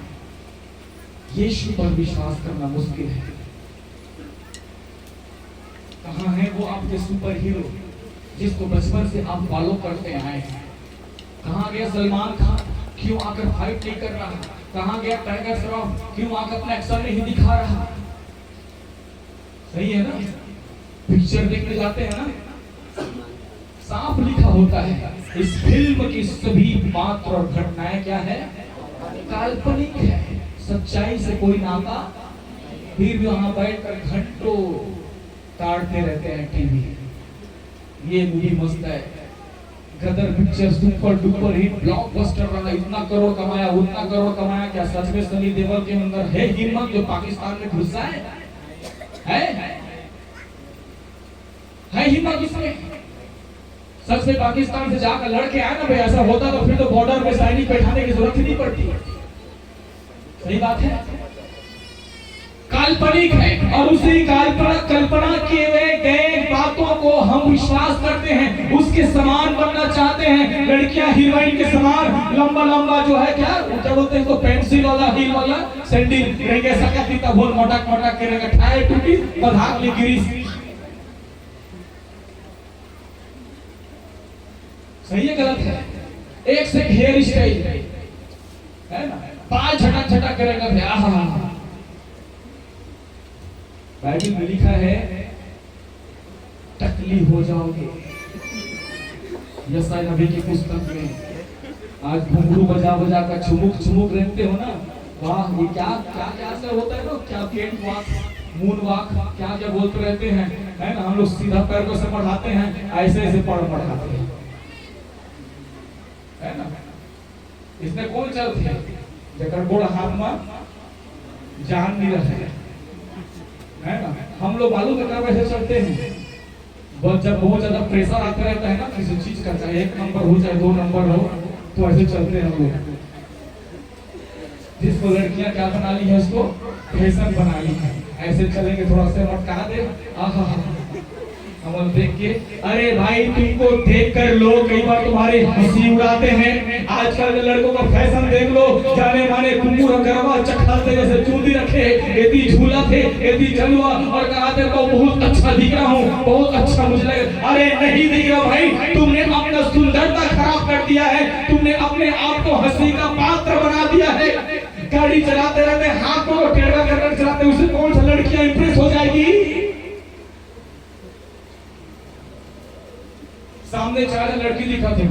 यीशु पर विश्वास करना मुश्किल है कहां है वो आपके सुपर हीरो जिसको बचपन से आप फॉलो करते आए हैं कहां गया सलमान खान क्यों आकर फाइट नहीं कर रहा कहां गया टाइगर श्रॉफ क्यों आकर अपना एक्शन नहीं दिखा रहा सही है ना पिक्चर देखने जाते हैं ना साफ लिखा होता है इस फिल्म की सभी पात्र और घटनाएं क्या है काल्पनिक है सच्चाई से कोई नाता फिर भी वहां बैठकर घंटों काटते रहते हैं टीवी ये मूवी मस्त है Gadar picture super duper hit blockbuster रहा इतना करोड़ कमाया उतना करोड़ कमाया क्या सच में सनी देओल के अंदर है हिम्मत जो पाकिस्तान में घुसा है हिम्मत इसमें सच में पाकिस्तान से जाकर लड़के आए ना भाई ऐसा होता तो फिर तो बॉर्डर में सैनिक बैठाने की जरूरत ही नहीं पड़ती सही बात है काल्पनिक है और उसी कल्पना किए हुए गए बातों को हम विश्वास करते हैं, उसके समान बनना चाहते हैं। लड़कियां हीरोइन के समान लंबा लंबा जो है क्या बोलते हैं इसको, पेंसिल वाला हील वाला सैंडल रहेंगे, सकती तब बोल मोटक मोटक करेगा, ठाए टूटी बधाक ले गिरी। सही है गलत है? एक से हेयर स्टाइल है ना, बाल झटक झटक करेगा भैया। बाइबल में लिखा है टकली हो जाओगे। यशायाह नबी की पुस्तक में आज घुंघरू बजा बजा कर छुमुक छुमुक रहते हो ना, वाह ये क्या क्या क्या से होता है ना, क्या केट वॉक मून वॉक क्या क्या बोलते रहते हैं, है ना। हम लोग सीधा पैर को से पढ़ाते हैं, ऐसे ऐसे पढ़ाते हैं, है ना। इसने कौन चलते हैं जकर गोड़ हाथ में जान नहीं रहे, है ना। हम लोग मालूम है कैसे चलते हैं, जब बहुत ज्यादा प्रेशर आता रहता है ना किसी चीज का, चाहे 1 नंबर हो चाहे 2 नंबर हो, तो ऐसे चलते हैं हम लोग। जिसको लड़कियां क्या बना ली है, उसको फैशन बना ली है, ऐसे चलेंगे, थोड़ा सा मटका दे, आहा हम देख के, अरे भाई तुमको देखकर लोग कई बार तुम्हारे हंसी उड़ाते हैं। आजकल के लड़कों का फैशन देख लो, जाने माने कुंगूर गरबा चखल से जैसे चूंदी रखे, यदि झूला थे यदि चलवा और कहते को बहुत अच्छा दिख रहा हूँ, बहुत अच्छा मुझे लगे। अरे नहीं दिख रहा भाई, तुमने अपना सुंदरता खराब कर दिया है, तुमने अपने आप को हंसी का पात्र बना दिया है। गाड़ी चलाते रहते हाथ को टेढ़ा करके चलाते, उससे कौन सा लड़कियां इंप्रेस हो जाएगी। सामने 4 लड़की दिखाते,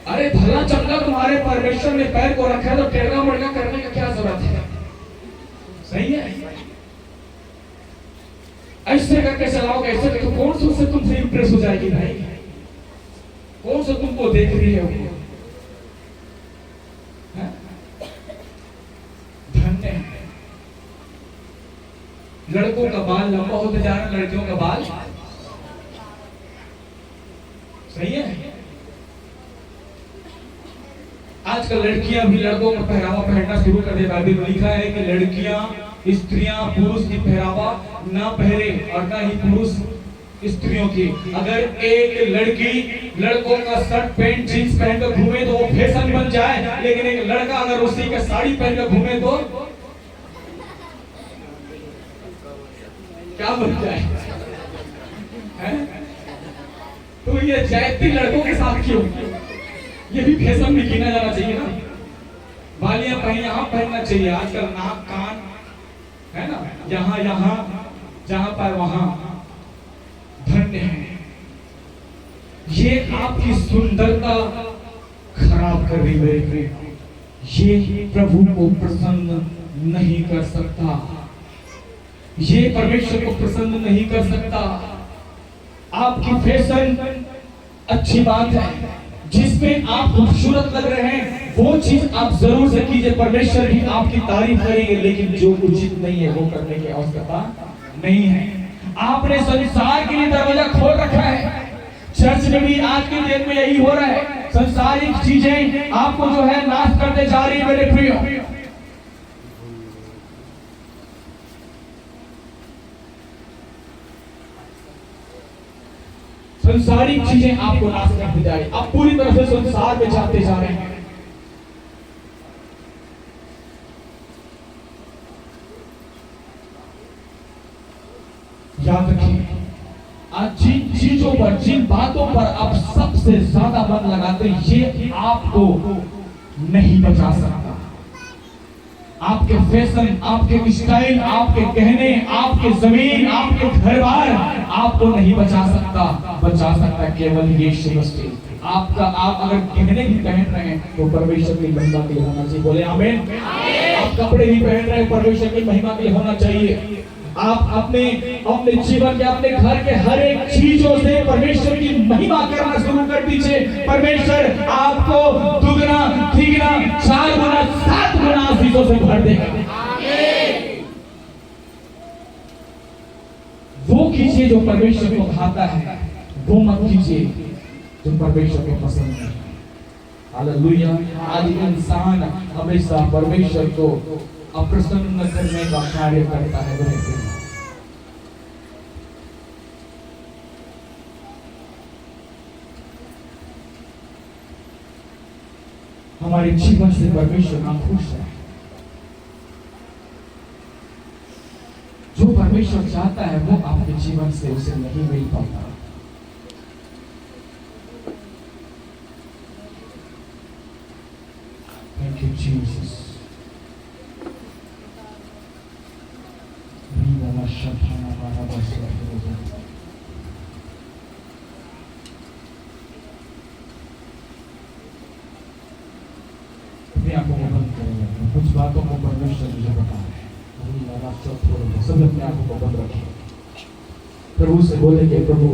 अरे भला चंगा तुम्हारे परमेश्वर ने पैर को रखा है तो टेढ़ा मड़का करने का क्या जरूरत है। सही है, ऐसे करके चलाओगे, ऐसे करके कौन सा उससे तुमसे इंप्रेस हो जाएगी भाई, कौन सा तुमको देख रही है वो, धन्य है। लड़कों का बाल लंबा होते जा रहा है, लड़कियों का बाल सही है। आजकल लड़कियां भी लड़कों का पहरावा पहनना शुरू कर दे। बाइबल में लिखा है कि लड़कियां स्त्रियां पुरुष की पहरावा ना पहने और ना ही पुरुष स्त्रियों की। अगर एक लड़की लड़कों का शर्ट पैंट जींस पहनकर घूमे तो वो फैशन बन जाए, लेकिन एक लड़का अगर उसी का साड़ी पहनकर घूमे तो क्या बन जाए, है? तो ये जायती लड़कों के साथ क्यों, ये भी फैशन में गिना जाना चाहिए ना। बालियां यहाँ पहनना चाहिए, आजकल नाक कान है ना, यहाँ यहाँ जहां पर वहां। धन्य है, ये आपकी सुंदरता खराब कर रही है, ये प्रभु को प्रसन्न नहीं कर सकता, ये परमेश्वर को प्रसन्न नहीं कर सकता। आपकी फैशन अच्छी बात है, जिसमें आप खूबसूरत लग रहे हैं वो चीज आप जरूर से कीजिए, परमेश्वर भी आपकी तारीफ करेंगे, लेकिन जो उचित नहीं है वो करने की आवश्यकता नहीं है। आपने संसार के लिए दरवाजा खोल रखा है। चर्च में भी आज के दिन में यही हो रहा है, संसारिक चीजें आपको जो है नाश करते जा रही है मेरे प्रिय। संसारिक चीजें आपको नाश करते जा रही, आप पूरी तरह से संसार में जाते जा रहे हैं। याद रखिए, आज जिन चीजों पर जिन बातों पर आप सबसे ज्यादा मन लगाते हैं, ये आपको नहीं बचा सकता। आपके फैशन, आपके स्टाइल, आपके गहने, आपके जमीन, आपके घर-बार आपको नहीं बचा सकता। बचा सकता केवल यीशु मसीह। आपका आप अगर गहने भी पहन रहे हैं तो परमेश्वर की महिमा के लिए होना चाहिए। बोले आमीन। आप कपड़े भी पहन रहे हैं, परमेश्वर की महिमा के लिए होना चाहिए। आप अपने जीवन के, अपने घर के हर एक चीजों से परमेश्वर की महिमा करना शुरू कर दीजिए। परमेश्वर आपको दुगना, तिगना, 4 गुना, 7 गुना चीजों से भर देगा। वो कीजिए जो परमेश्वर को भाता है, वो मत कीजिए जो परमेश्वर को पसंद है। हालेलुया। आज इंसान हमेशा परमेश्वर को अप्रसन्न करने का कार्य करता है। हमारे जीवन से परमेश्वर नाखुश है। जो परमेश्वर चाहता है वो आपके जीवन से उसे नहीं मिल पाता। Thank you Jesus. अपने आंखों को बंद करेंगे। कुछ बातों को परमेश्वर मुझे बता है। सब अपने आंखों को बंद रखें। प्रभु से बोले कि प्रभु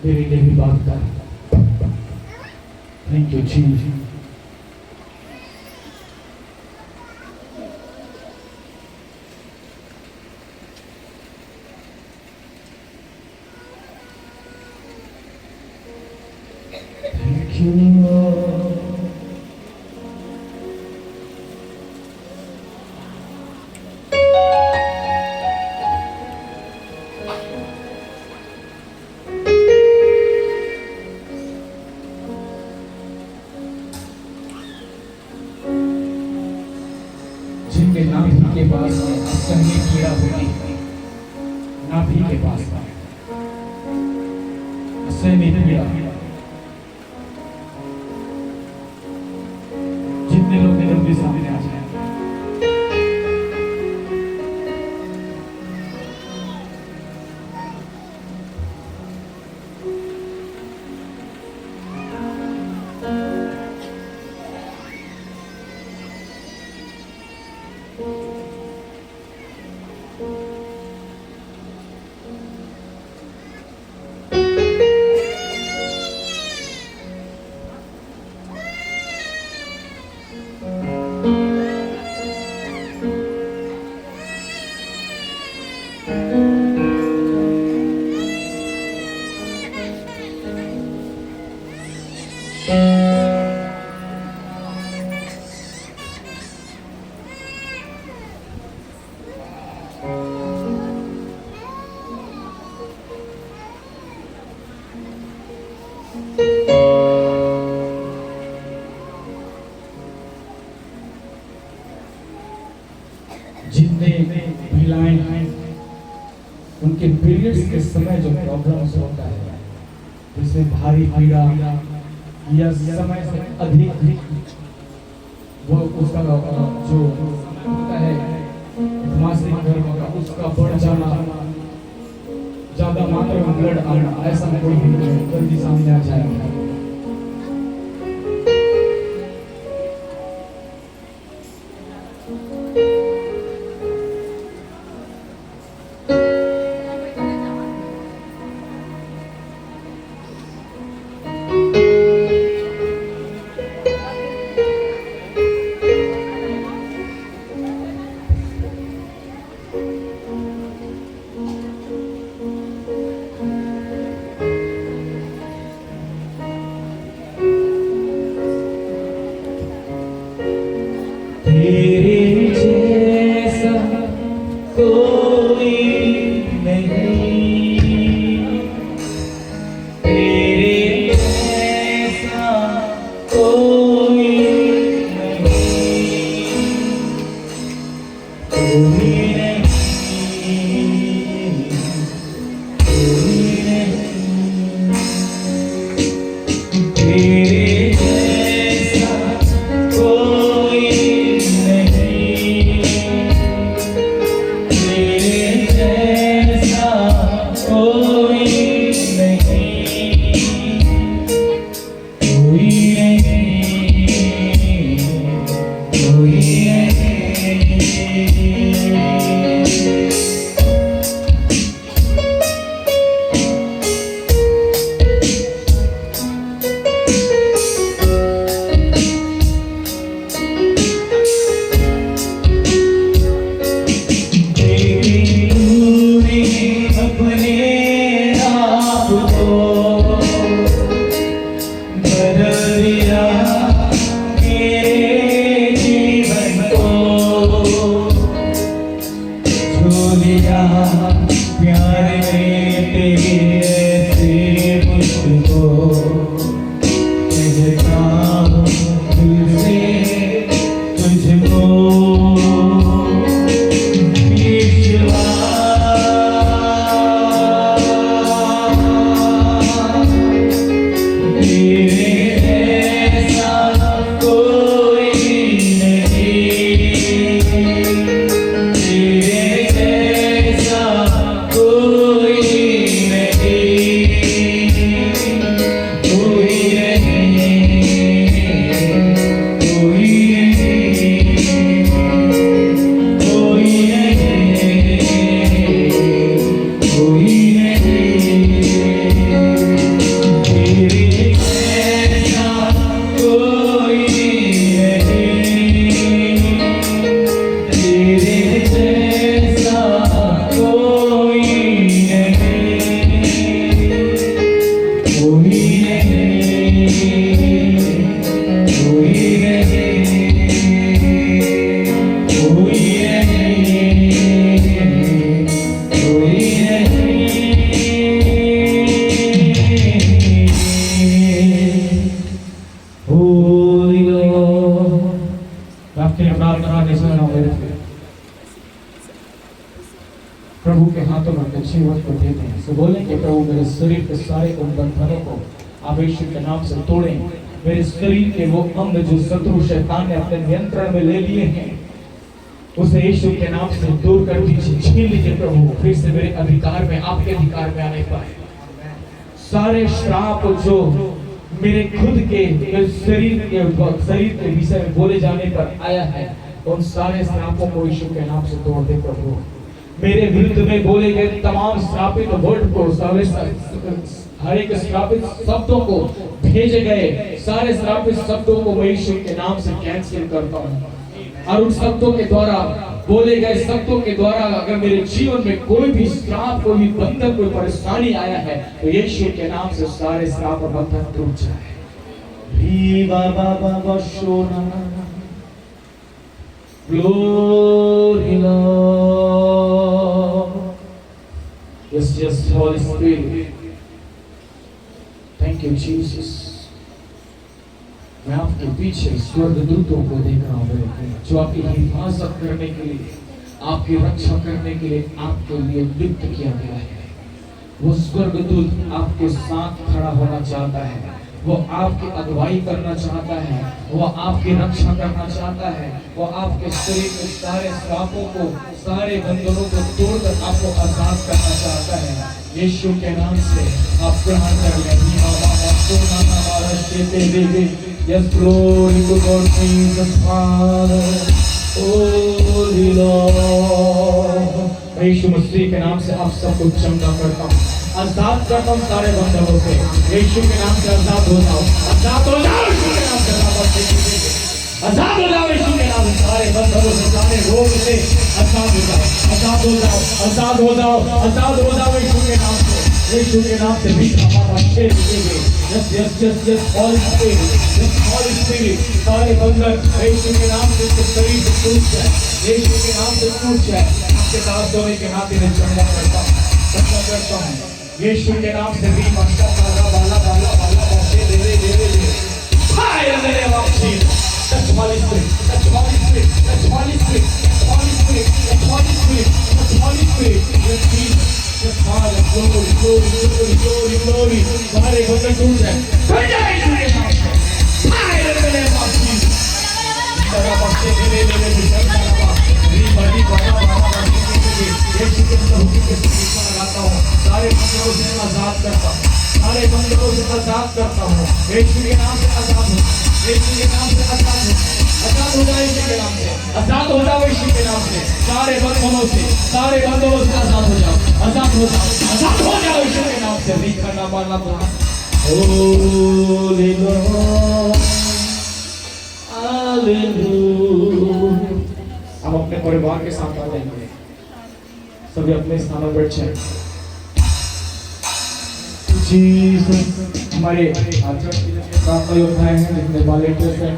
मेरे लिए भी बात कर। Thank you Jesus. Thank you, Lord. जिनके नाभि के पास असंख्य कीड़ा होगी, नाभि के पास असंख्य कीड़ा, जितने लोग निरंतर सामने आ जाए। जितने महिलाएं हैं उनके पीरियड्स के समय जो प्रॉब्लम्स होता है, जिसमें भारी पीड़ा या समय से अधिक वो उसका जो होता है मासिक धर्म का उसका बढ़ जाना, ज्यादा मात्रा में ब्लड आना, ऐसा कोई भी जल्दी सामने आ जाएगा। तेरे जैसा कोई नहीं, तेरे जैसा कोई नहीं, कोई नहीं, तेरे जैसा कोई बदल दिया मेरे जीवन को। प्यार तेरे से मुझको कहता हूँ दिल से तुझको प्रभु के हाथों में अपने जीवन को देते हैं। सो बोलें कि प्रभु मेरे शरीर के सारे उन बंधनों को आप यीशु के नाम से तोड़ें। मेरे शरीर के वो अंग जो शत्रु शैतान ने अपने नियंत्रण में ले लिए हैं उसे यीशु के नाम से दूर कर दीजिए, छीन लीजिए प्रभु। फिर से मेरे अधिकार में, आपके अधिकार में आने पाए। सारे श्राप जो मेरे खुद के शरीर के विषय में बोले जाने पर आया है उन सारे श्रापों को यीशु के नाम से तोड़ दे प्रभु। मेरे विरुद्ध में बोले गए तमाम श्रापित वर्ड को, हर एक श्रापित शब्दों को, भेजे गए सारे श्रापित शब्दों को मैं यीशु के नाम से कैंसिल करता हूँ। और उन शब्दों के द्वारा, बोले गए शब्दों के द्वारा अगर मेरे जीवन में कोई भी श्राप, कोई भी बंधन, कोई परेशानी आया है तो यीशु के नाम से सारे श्राप और बंधन टूट जाए। Glory Lord. Yes, yes, Holy Spirit. Thank you, Jesus. मैं आपके पीछे स्वर्गदूतों को देख रहा हूँ जो आपकी हिफाजत करने के लिए, आपकी रक्षा करने के लिए आपके लिए नियुक्त किया गया है। वो स्वर्गदूत आपके साथ खड़ा होना चाहता है, वो आपकी अगुवाई करना चाहता है, वो आपकी रक्षा करना चाहता है, वो आपके शरीर के सारे श्रापों को, सारे बंधनों को तोड़कर आपको आजाद करना चाहता है। यीशु के नाम से आप ग्रहण कर लें। Yes, glory to God, Jesus Father, Holy Lord। यीशु मसीह के नाम से आप सबको चंगा करता हूँ, आजाद करता हूँ सारे बंधनों से। यीशु के नाम से आजाद हो जाओ, आजाद हो जाओ यीशु के नाम से, आजाद हो जाओ यीशु के नाम से, सारे बंधनों से, सारे रोग से आजाद हो जाओ, आजाद हो जाओ, आजाद हो जाओ, आजाद हो जाओ यीशु के नाम से। यीशु के नाम से भी हमारा क्षेत्र देंगे। Yes yes yes yes Holi spirit, yes Holi spirit, सारे बंधन यीशु के नाम से शरीर से टूट जाए, यीशु के नाम से टूट जाए। आपके दास होने के नाते मैं चंगा करता हूँ, चंगा करता हूँ यीशु के नाम से भी। मक्का बाला बाला बाला बाला बासे दे दे दे दे दे हाय मेरे वापसी। Touch Holy Spirit, touch Holy Spirit, touch Holy Spirit, touch Holy Spirit, touch Holy Spirit, touch Holy Spirit। Yes Jesus, yes Father, glory, glory, glory, glory, glory। हमारे बंधन टूट जाए, टूट जाए यीशु के नाम से। हाय मेरे वापसी। तेरा बच्चे दे दे दे दे चंगा बाबा, री बड़ी बाबा बाबा यीशु के नाम से लगाता हूँ, सारे बंधनों से आजाद करता हूँ, सारे बंधनों से आजाद करता हूँ यीशु के नाम से। आजाद हो यीशु के नाम से, आजाद हो, आजाद हो जाओ यीशु के नाम से, आजाद हो जाओ यीशु के नाम से। सारे बंधनों से, सारे बंधनों से आजाद हो जाओ, आजाद हो जाओ, आजाद हो जाओ यीशु के नाम से। लिखना मानना तो होली लॉर्ड, हालेलुया। हम अपने परिवार के साथ आ जाएंगे, सभी अपने स्थानों पर जाएं। जीसस, हमारे प्रार्थना योद्धाएं हैं, जितने वॉलंटियर्स हैं,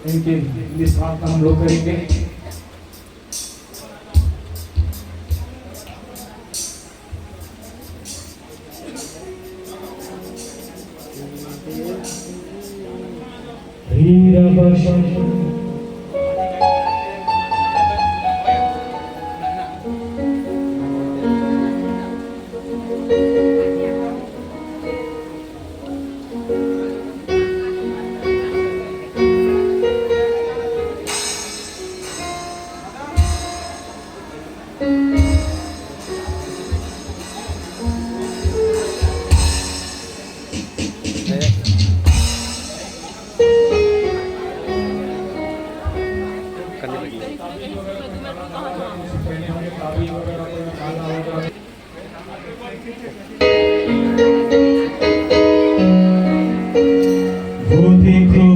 इनके लिए प्रार्थना हम लोग करेंगे। करने लगी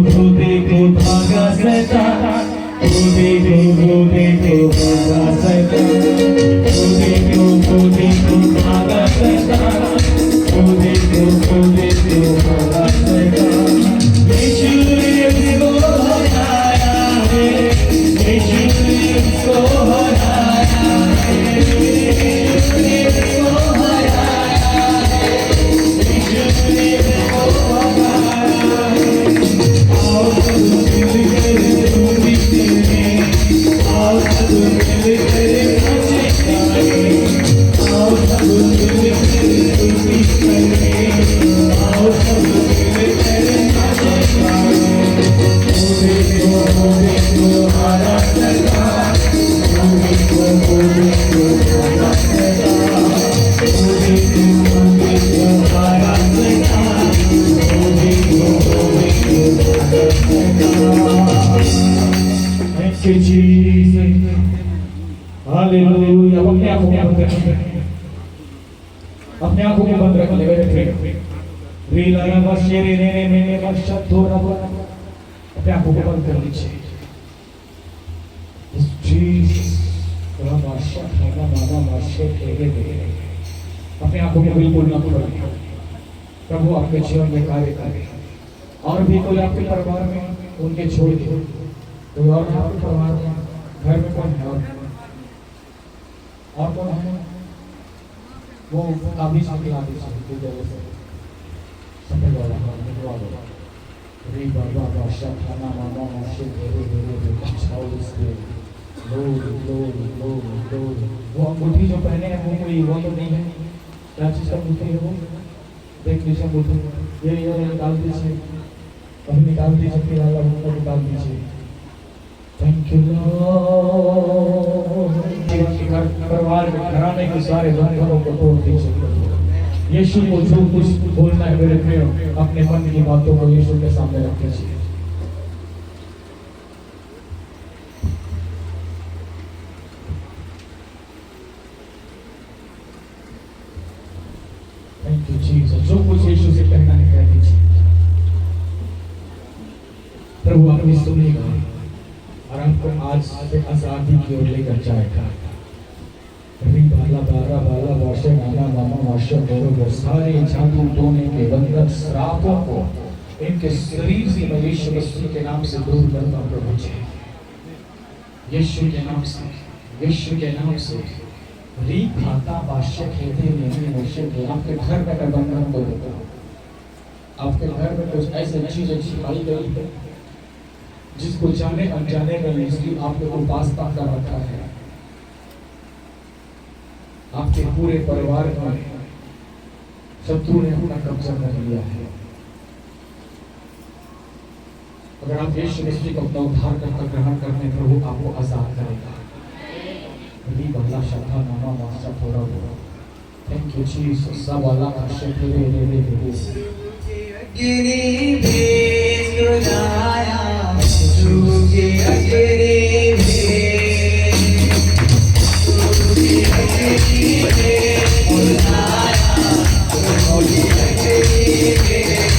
वो देखो भागा शैतान, वो देखो भागा शैतान, वो देखो भागा शैतान, वो देखो भागा शैतान। यीशु ने उसको हराया है, यीशु ने उसको हराया है, यीशु ने उसको हराया है, यीशु ने उसको हराया है। आओ सब मिलकर स्तुति करें, आओ सब मिलकर नाचे गाएं, आओ सब मिलकर स्तुति करें, आओ सब मिलकर नाचे गाएं। वो देखो हमारा सरदार, वो देखो हमारा सरदार, वो देखो हमारा सरदार, वो देखो हमारा सरदार। Thank you, Jesus. Hallelujah. अपने आंखों को बंद रखिए, अपने आंखों को बंद रखिए मेरे फ्रेंड। रीलाया बशेरे ने मैंने बशत थोड़ा अपने आंखों को बंद कर लीजिए। अपने आंखों को बिल्कुल न खोलिए। प्रभु आपके जीवन में कार्य करे। और भी कोई आपके परिवार में उनके छोड़ दो, कोई और आपके परिवार में घर में कौन है और कौन है वो काबिज निकला दीजिए सफेद वाला निकलवा दो। रे बाबा बादशाह खाना मामा माशे धीरे धीरे बचाओ इसके लो वो अंगूठी जो पहने हैं वो कोई वो तो नहीं है। क्या चीज़ का अंगूठी है वो? देख लीजिए अंगूठी, ये निकाल दीजिए, अभी निकाल दीजिए, फिर वाला अंगूठा निकाल दीजिए। Thank you Lord. जीवन के घर परिवार में घराने के सारे बंधनों को तोड़ दीजिए। यीशु को जो कुछ बोलना है मेरे प्रिय, अपने मन की बातों को यीशु के सामने रख दीजिए। Thank you Jesus. जो कुछ यीशु से कहना है कह दीजिए। प्रभु आपने सुनेगा और आपको आज से आजादी की ओर लेकर जाएगा। बाला वाशे नाना मामा वाशे वो सारे जादू टोने के बंधन श्रापों को इनके शरीर से मैं यीशु मसीह के नाम से दूर करता प्रभु जी। यीशु के नाम से, यीशु के नाम से री खाता वाशे खेते नहीं वाशे के आपके घर में मैं बंधन को देता हूँ। आपके घर में कुछ ऐसे चीजें छिपाई गई है जिसको जाने अनजाने में इसलिए आप लोगों को वास्ता कर रखा है। आपके पूरे परिवार में शत्रु ने अपना कब्जा कर लिया है। अगर आप यीशु मसीह को अपना उद्धारकर्ता ग्रहण करने प्रभु आपको आजाद करेगा। भी बदला शब्दा नामा वास्ता थोड़ा हुआ। Thank you Jesus. सब वाला आशा तेरे रे गिरी भेज गुनाया झूके अकेले भेज झूके अकेले गुनाया झूके अकेले भेज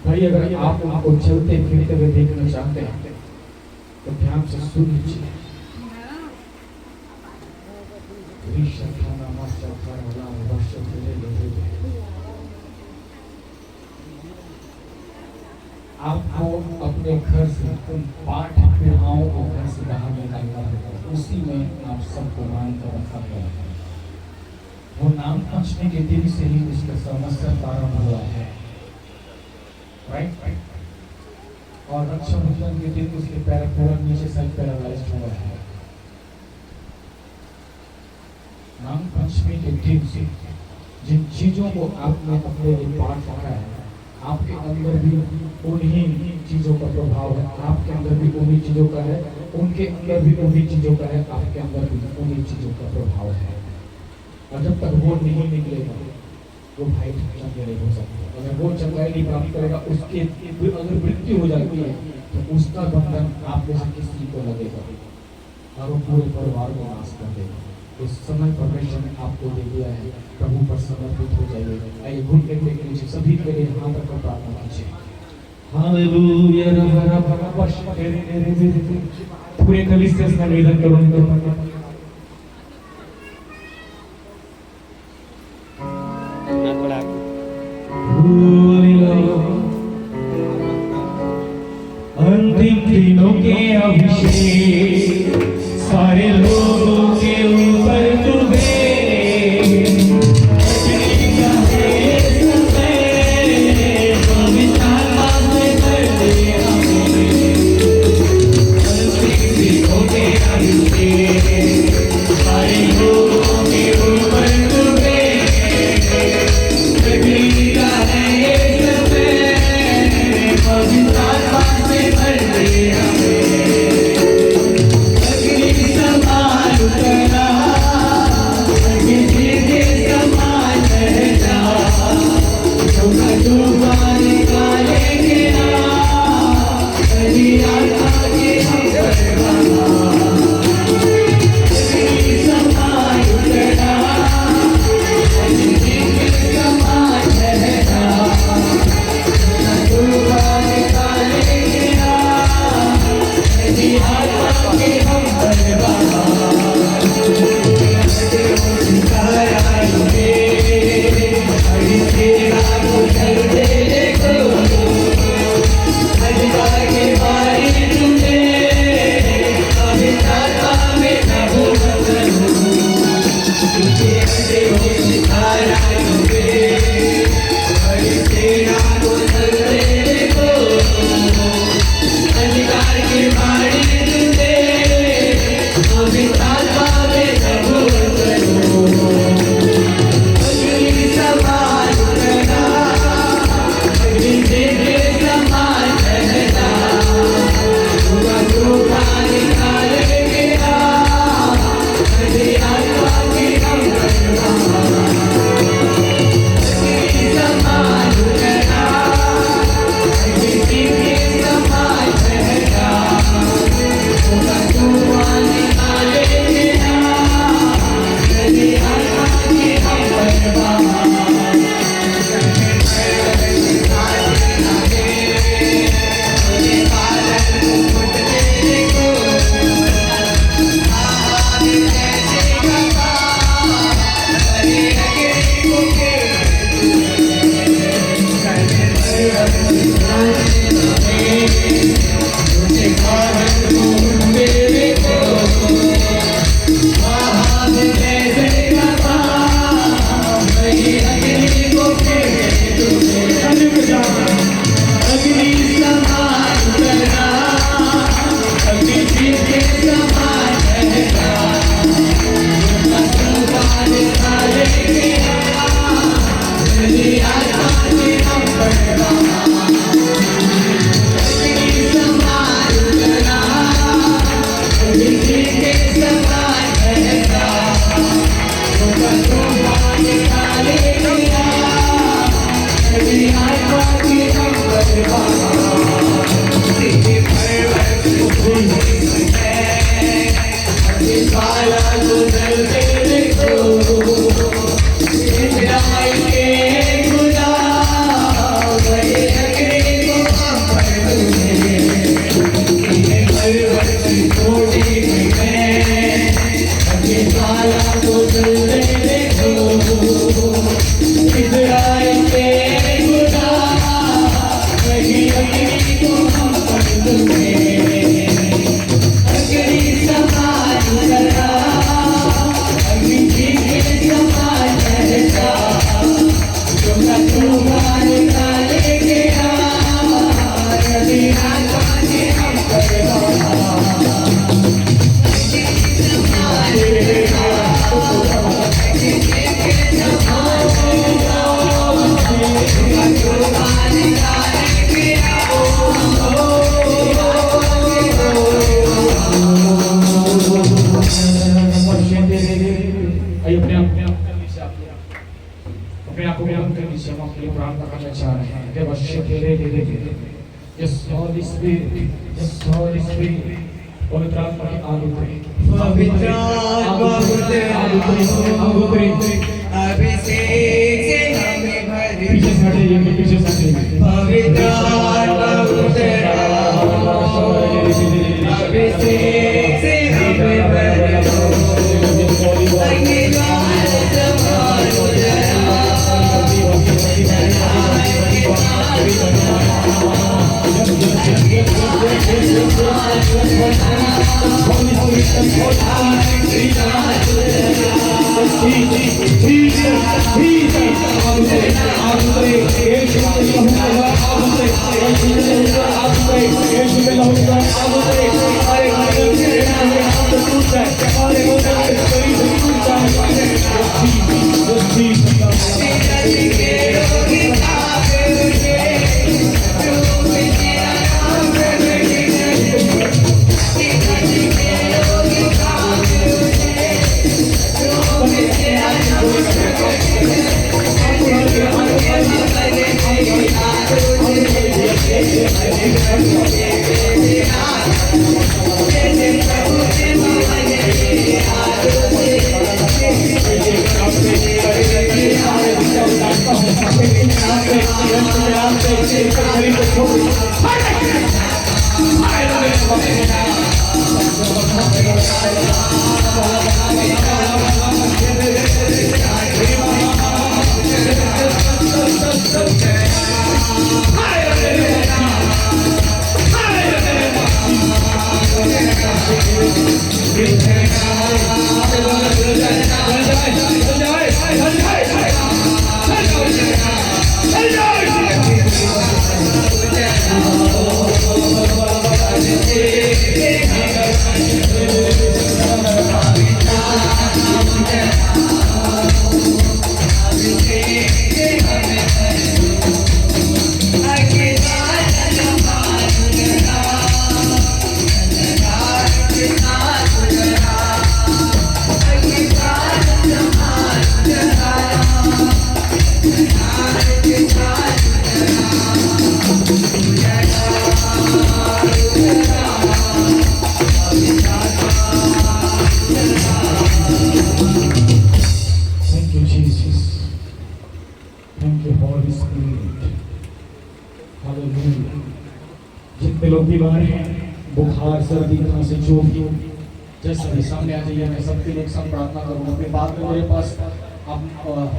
भाई अगर आप उनको चलते फिरते हुए देखना चाहते हैं तो ध्यान से सुन लीजिए। आपको अपने घर से उन पाठ क्रियाओं को घर से बाहर निकालना होगा, उसी में आप सबको मान कर रखा गया है। वो नाम पंचमी के दिन से ही उसका समस्या प्रारंभ हुआ है, राइट। और रक्षाबंधन के दिन उसके पैर पूरा नीचे साइड पैरालाइज्ड हुआ है। नाम पंचमी के दिन से जिन चीजों को आपने अपने लिए बांट रखा है, आपके अंदर भी उन्हीं चीजों का प्रभाव है, आपके अंदर भी उन्हीं चीजों का है, उनके अंदर भी उन्हीं चीजों का है, आपके अंदर भी उन्हीं चीजों का प्रभाव है। और जब तक वो नहीं निकलेगा वो भाई चंगे नहीं हो सकता। अगर वो चंगाई नहीं प्राप्त करेगा, उसके अगर मृत्यु हो जाती है तो उसका बंधन आप में से किसी को लगेगा और वो पूरे परिवार को नाश कर देगा। तो समय परमेश्वर ने आपको दे दिया है, प्रभु पर समर्पित हो जाइए। आइए घुटने टेक लीजिए, सभी के लिए हाथ रखकर प्रार्थना कीजिए। हालेलुया पूरे कलीसिया से निवेदन करूंगा, अंतिम दिनों के अभिषेक सारे लोगों के ऊपर तुझे Sama Yes, Holy Spirit. Yes, Holy Spirit. पवित्र आत्मा की आगुतरी पवित्र आत्मा आगुतरी अभिषेक से हमें भरे पीछे से हटे पीछे से हटे पवित्र आत्मा अभिषेक से हमें भरे अग्निज्वाल समान Thank you. हालेलुया। जितने लोग बीमार हैं, बुखार, सर्दी, खांसी, जो भी, जैसे भी सामने आ जाइए। मैं सबके लिए एक साथ प्रार्थना करूँगा। अपने बाद में मेरे पास आप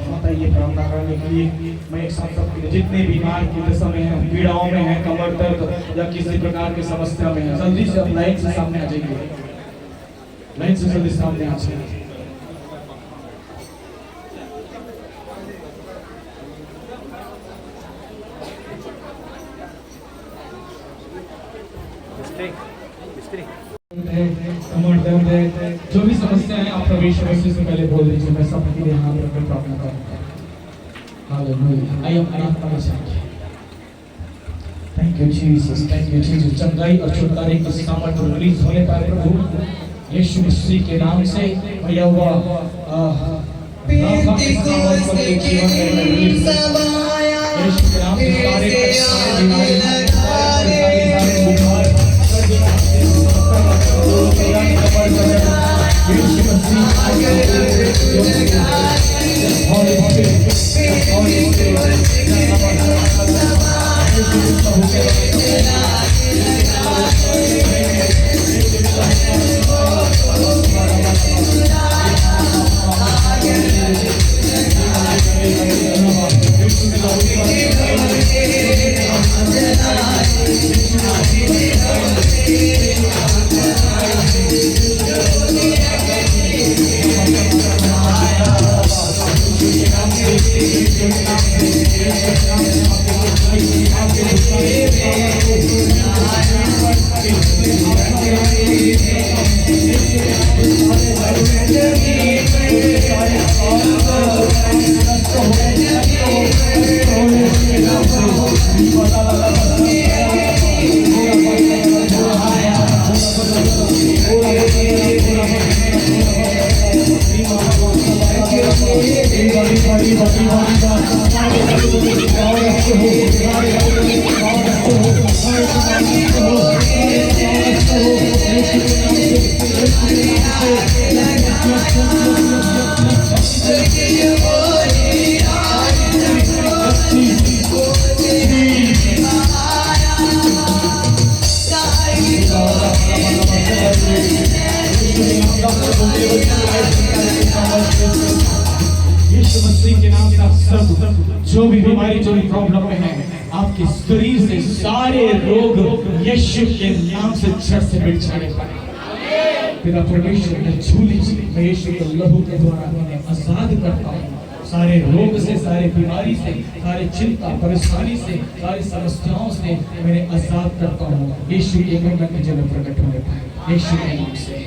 मत आइए प्रार्थना करने के लिए। मैं एक साथ सबके लिए, जितने बीमार की दशा में हैं, पीड़ाओं में हैं, कमर दर्द या किसी प्रकार की समस्या में हैं, जल्दी से आप लाइन से सामने आ जाइए। लाइन से जल्दी सामने आ जाइए। कमर दर्द है, जो भी समस्या है, आप प्रवेश मसीह से पहले बोल दीजिए। मैं सबके लिए हाथ रखकर प्रार्थना करूंगा। हालेलुया। आइए प्रार्थना करें। Thank you Jesus, thank you Jesus. चंगाई और छुटकारे की सामर्थ रिलीज होने पाए प्रभु यीशु मसीह के नाम से। भैया हुआ यीशु के नाम से सारे यीशु मसीह के नाम से आप सब जो भी बीमारी, जो भी प्रॉब्लम में है, आपके शरीर से सारे रोग यीशु के नाम से जड़ से मिट जाने पाए। पिता परमेश्वर ने छू लीजिए। मैं यीशु के लहू के द्वारा उन्हें आजाद करता हूँ। सारे रोग से, सारे बीमारी से, सारे चिंता परेशानी से, सारी समस्याओं से मैंने आजाद करता हूँ। यीशु के नाम में जब प्रकट होने पाए, यीशु के नाम से।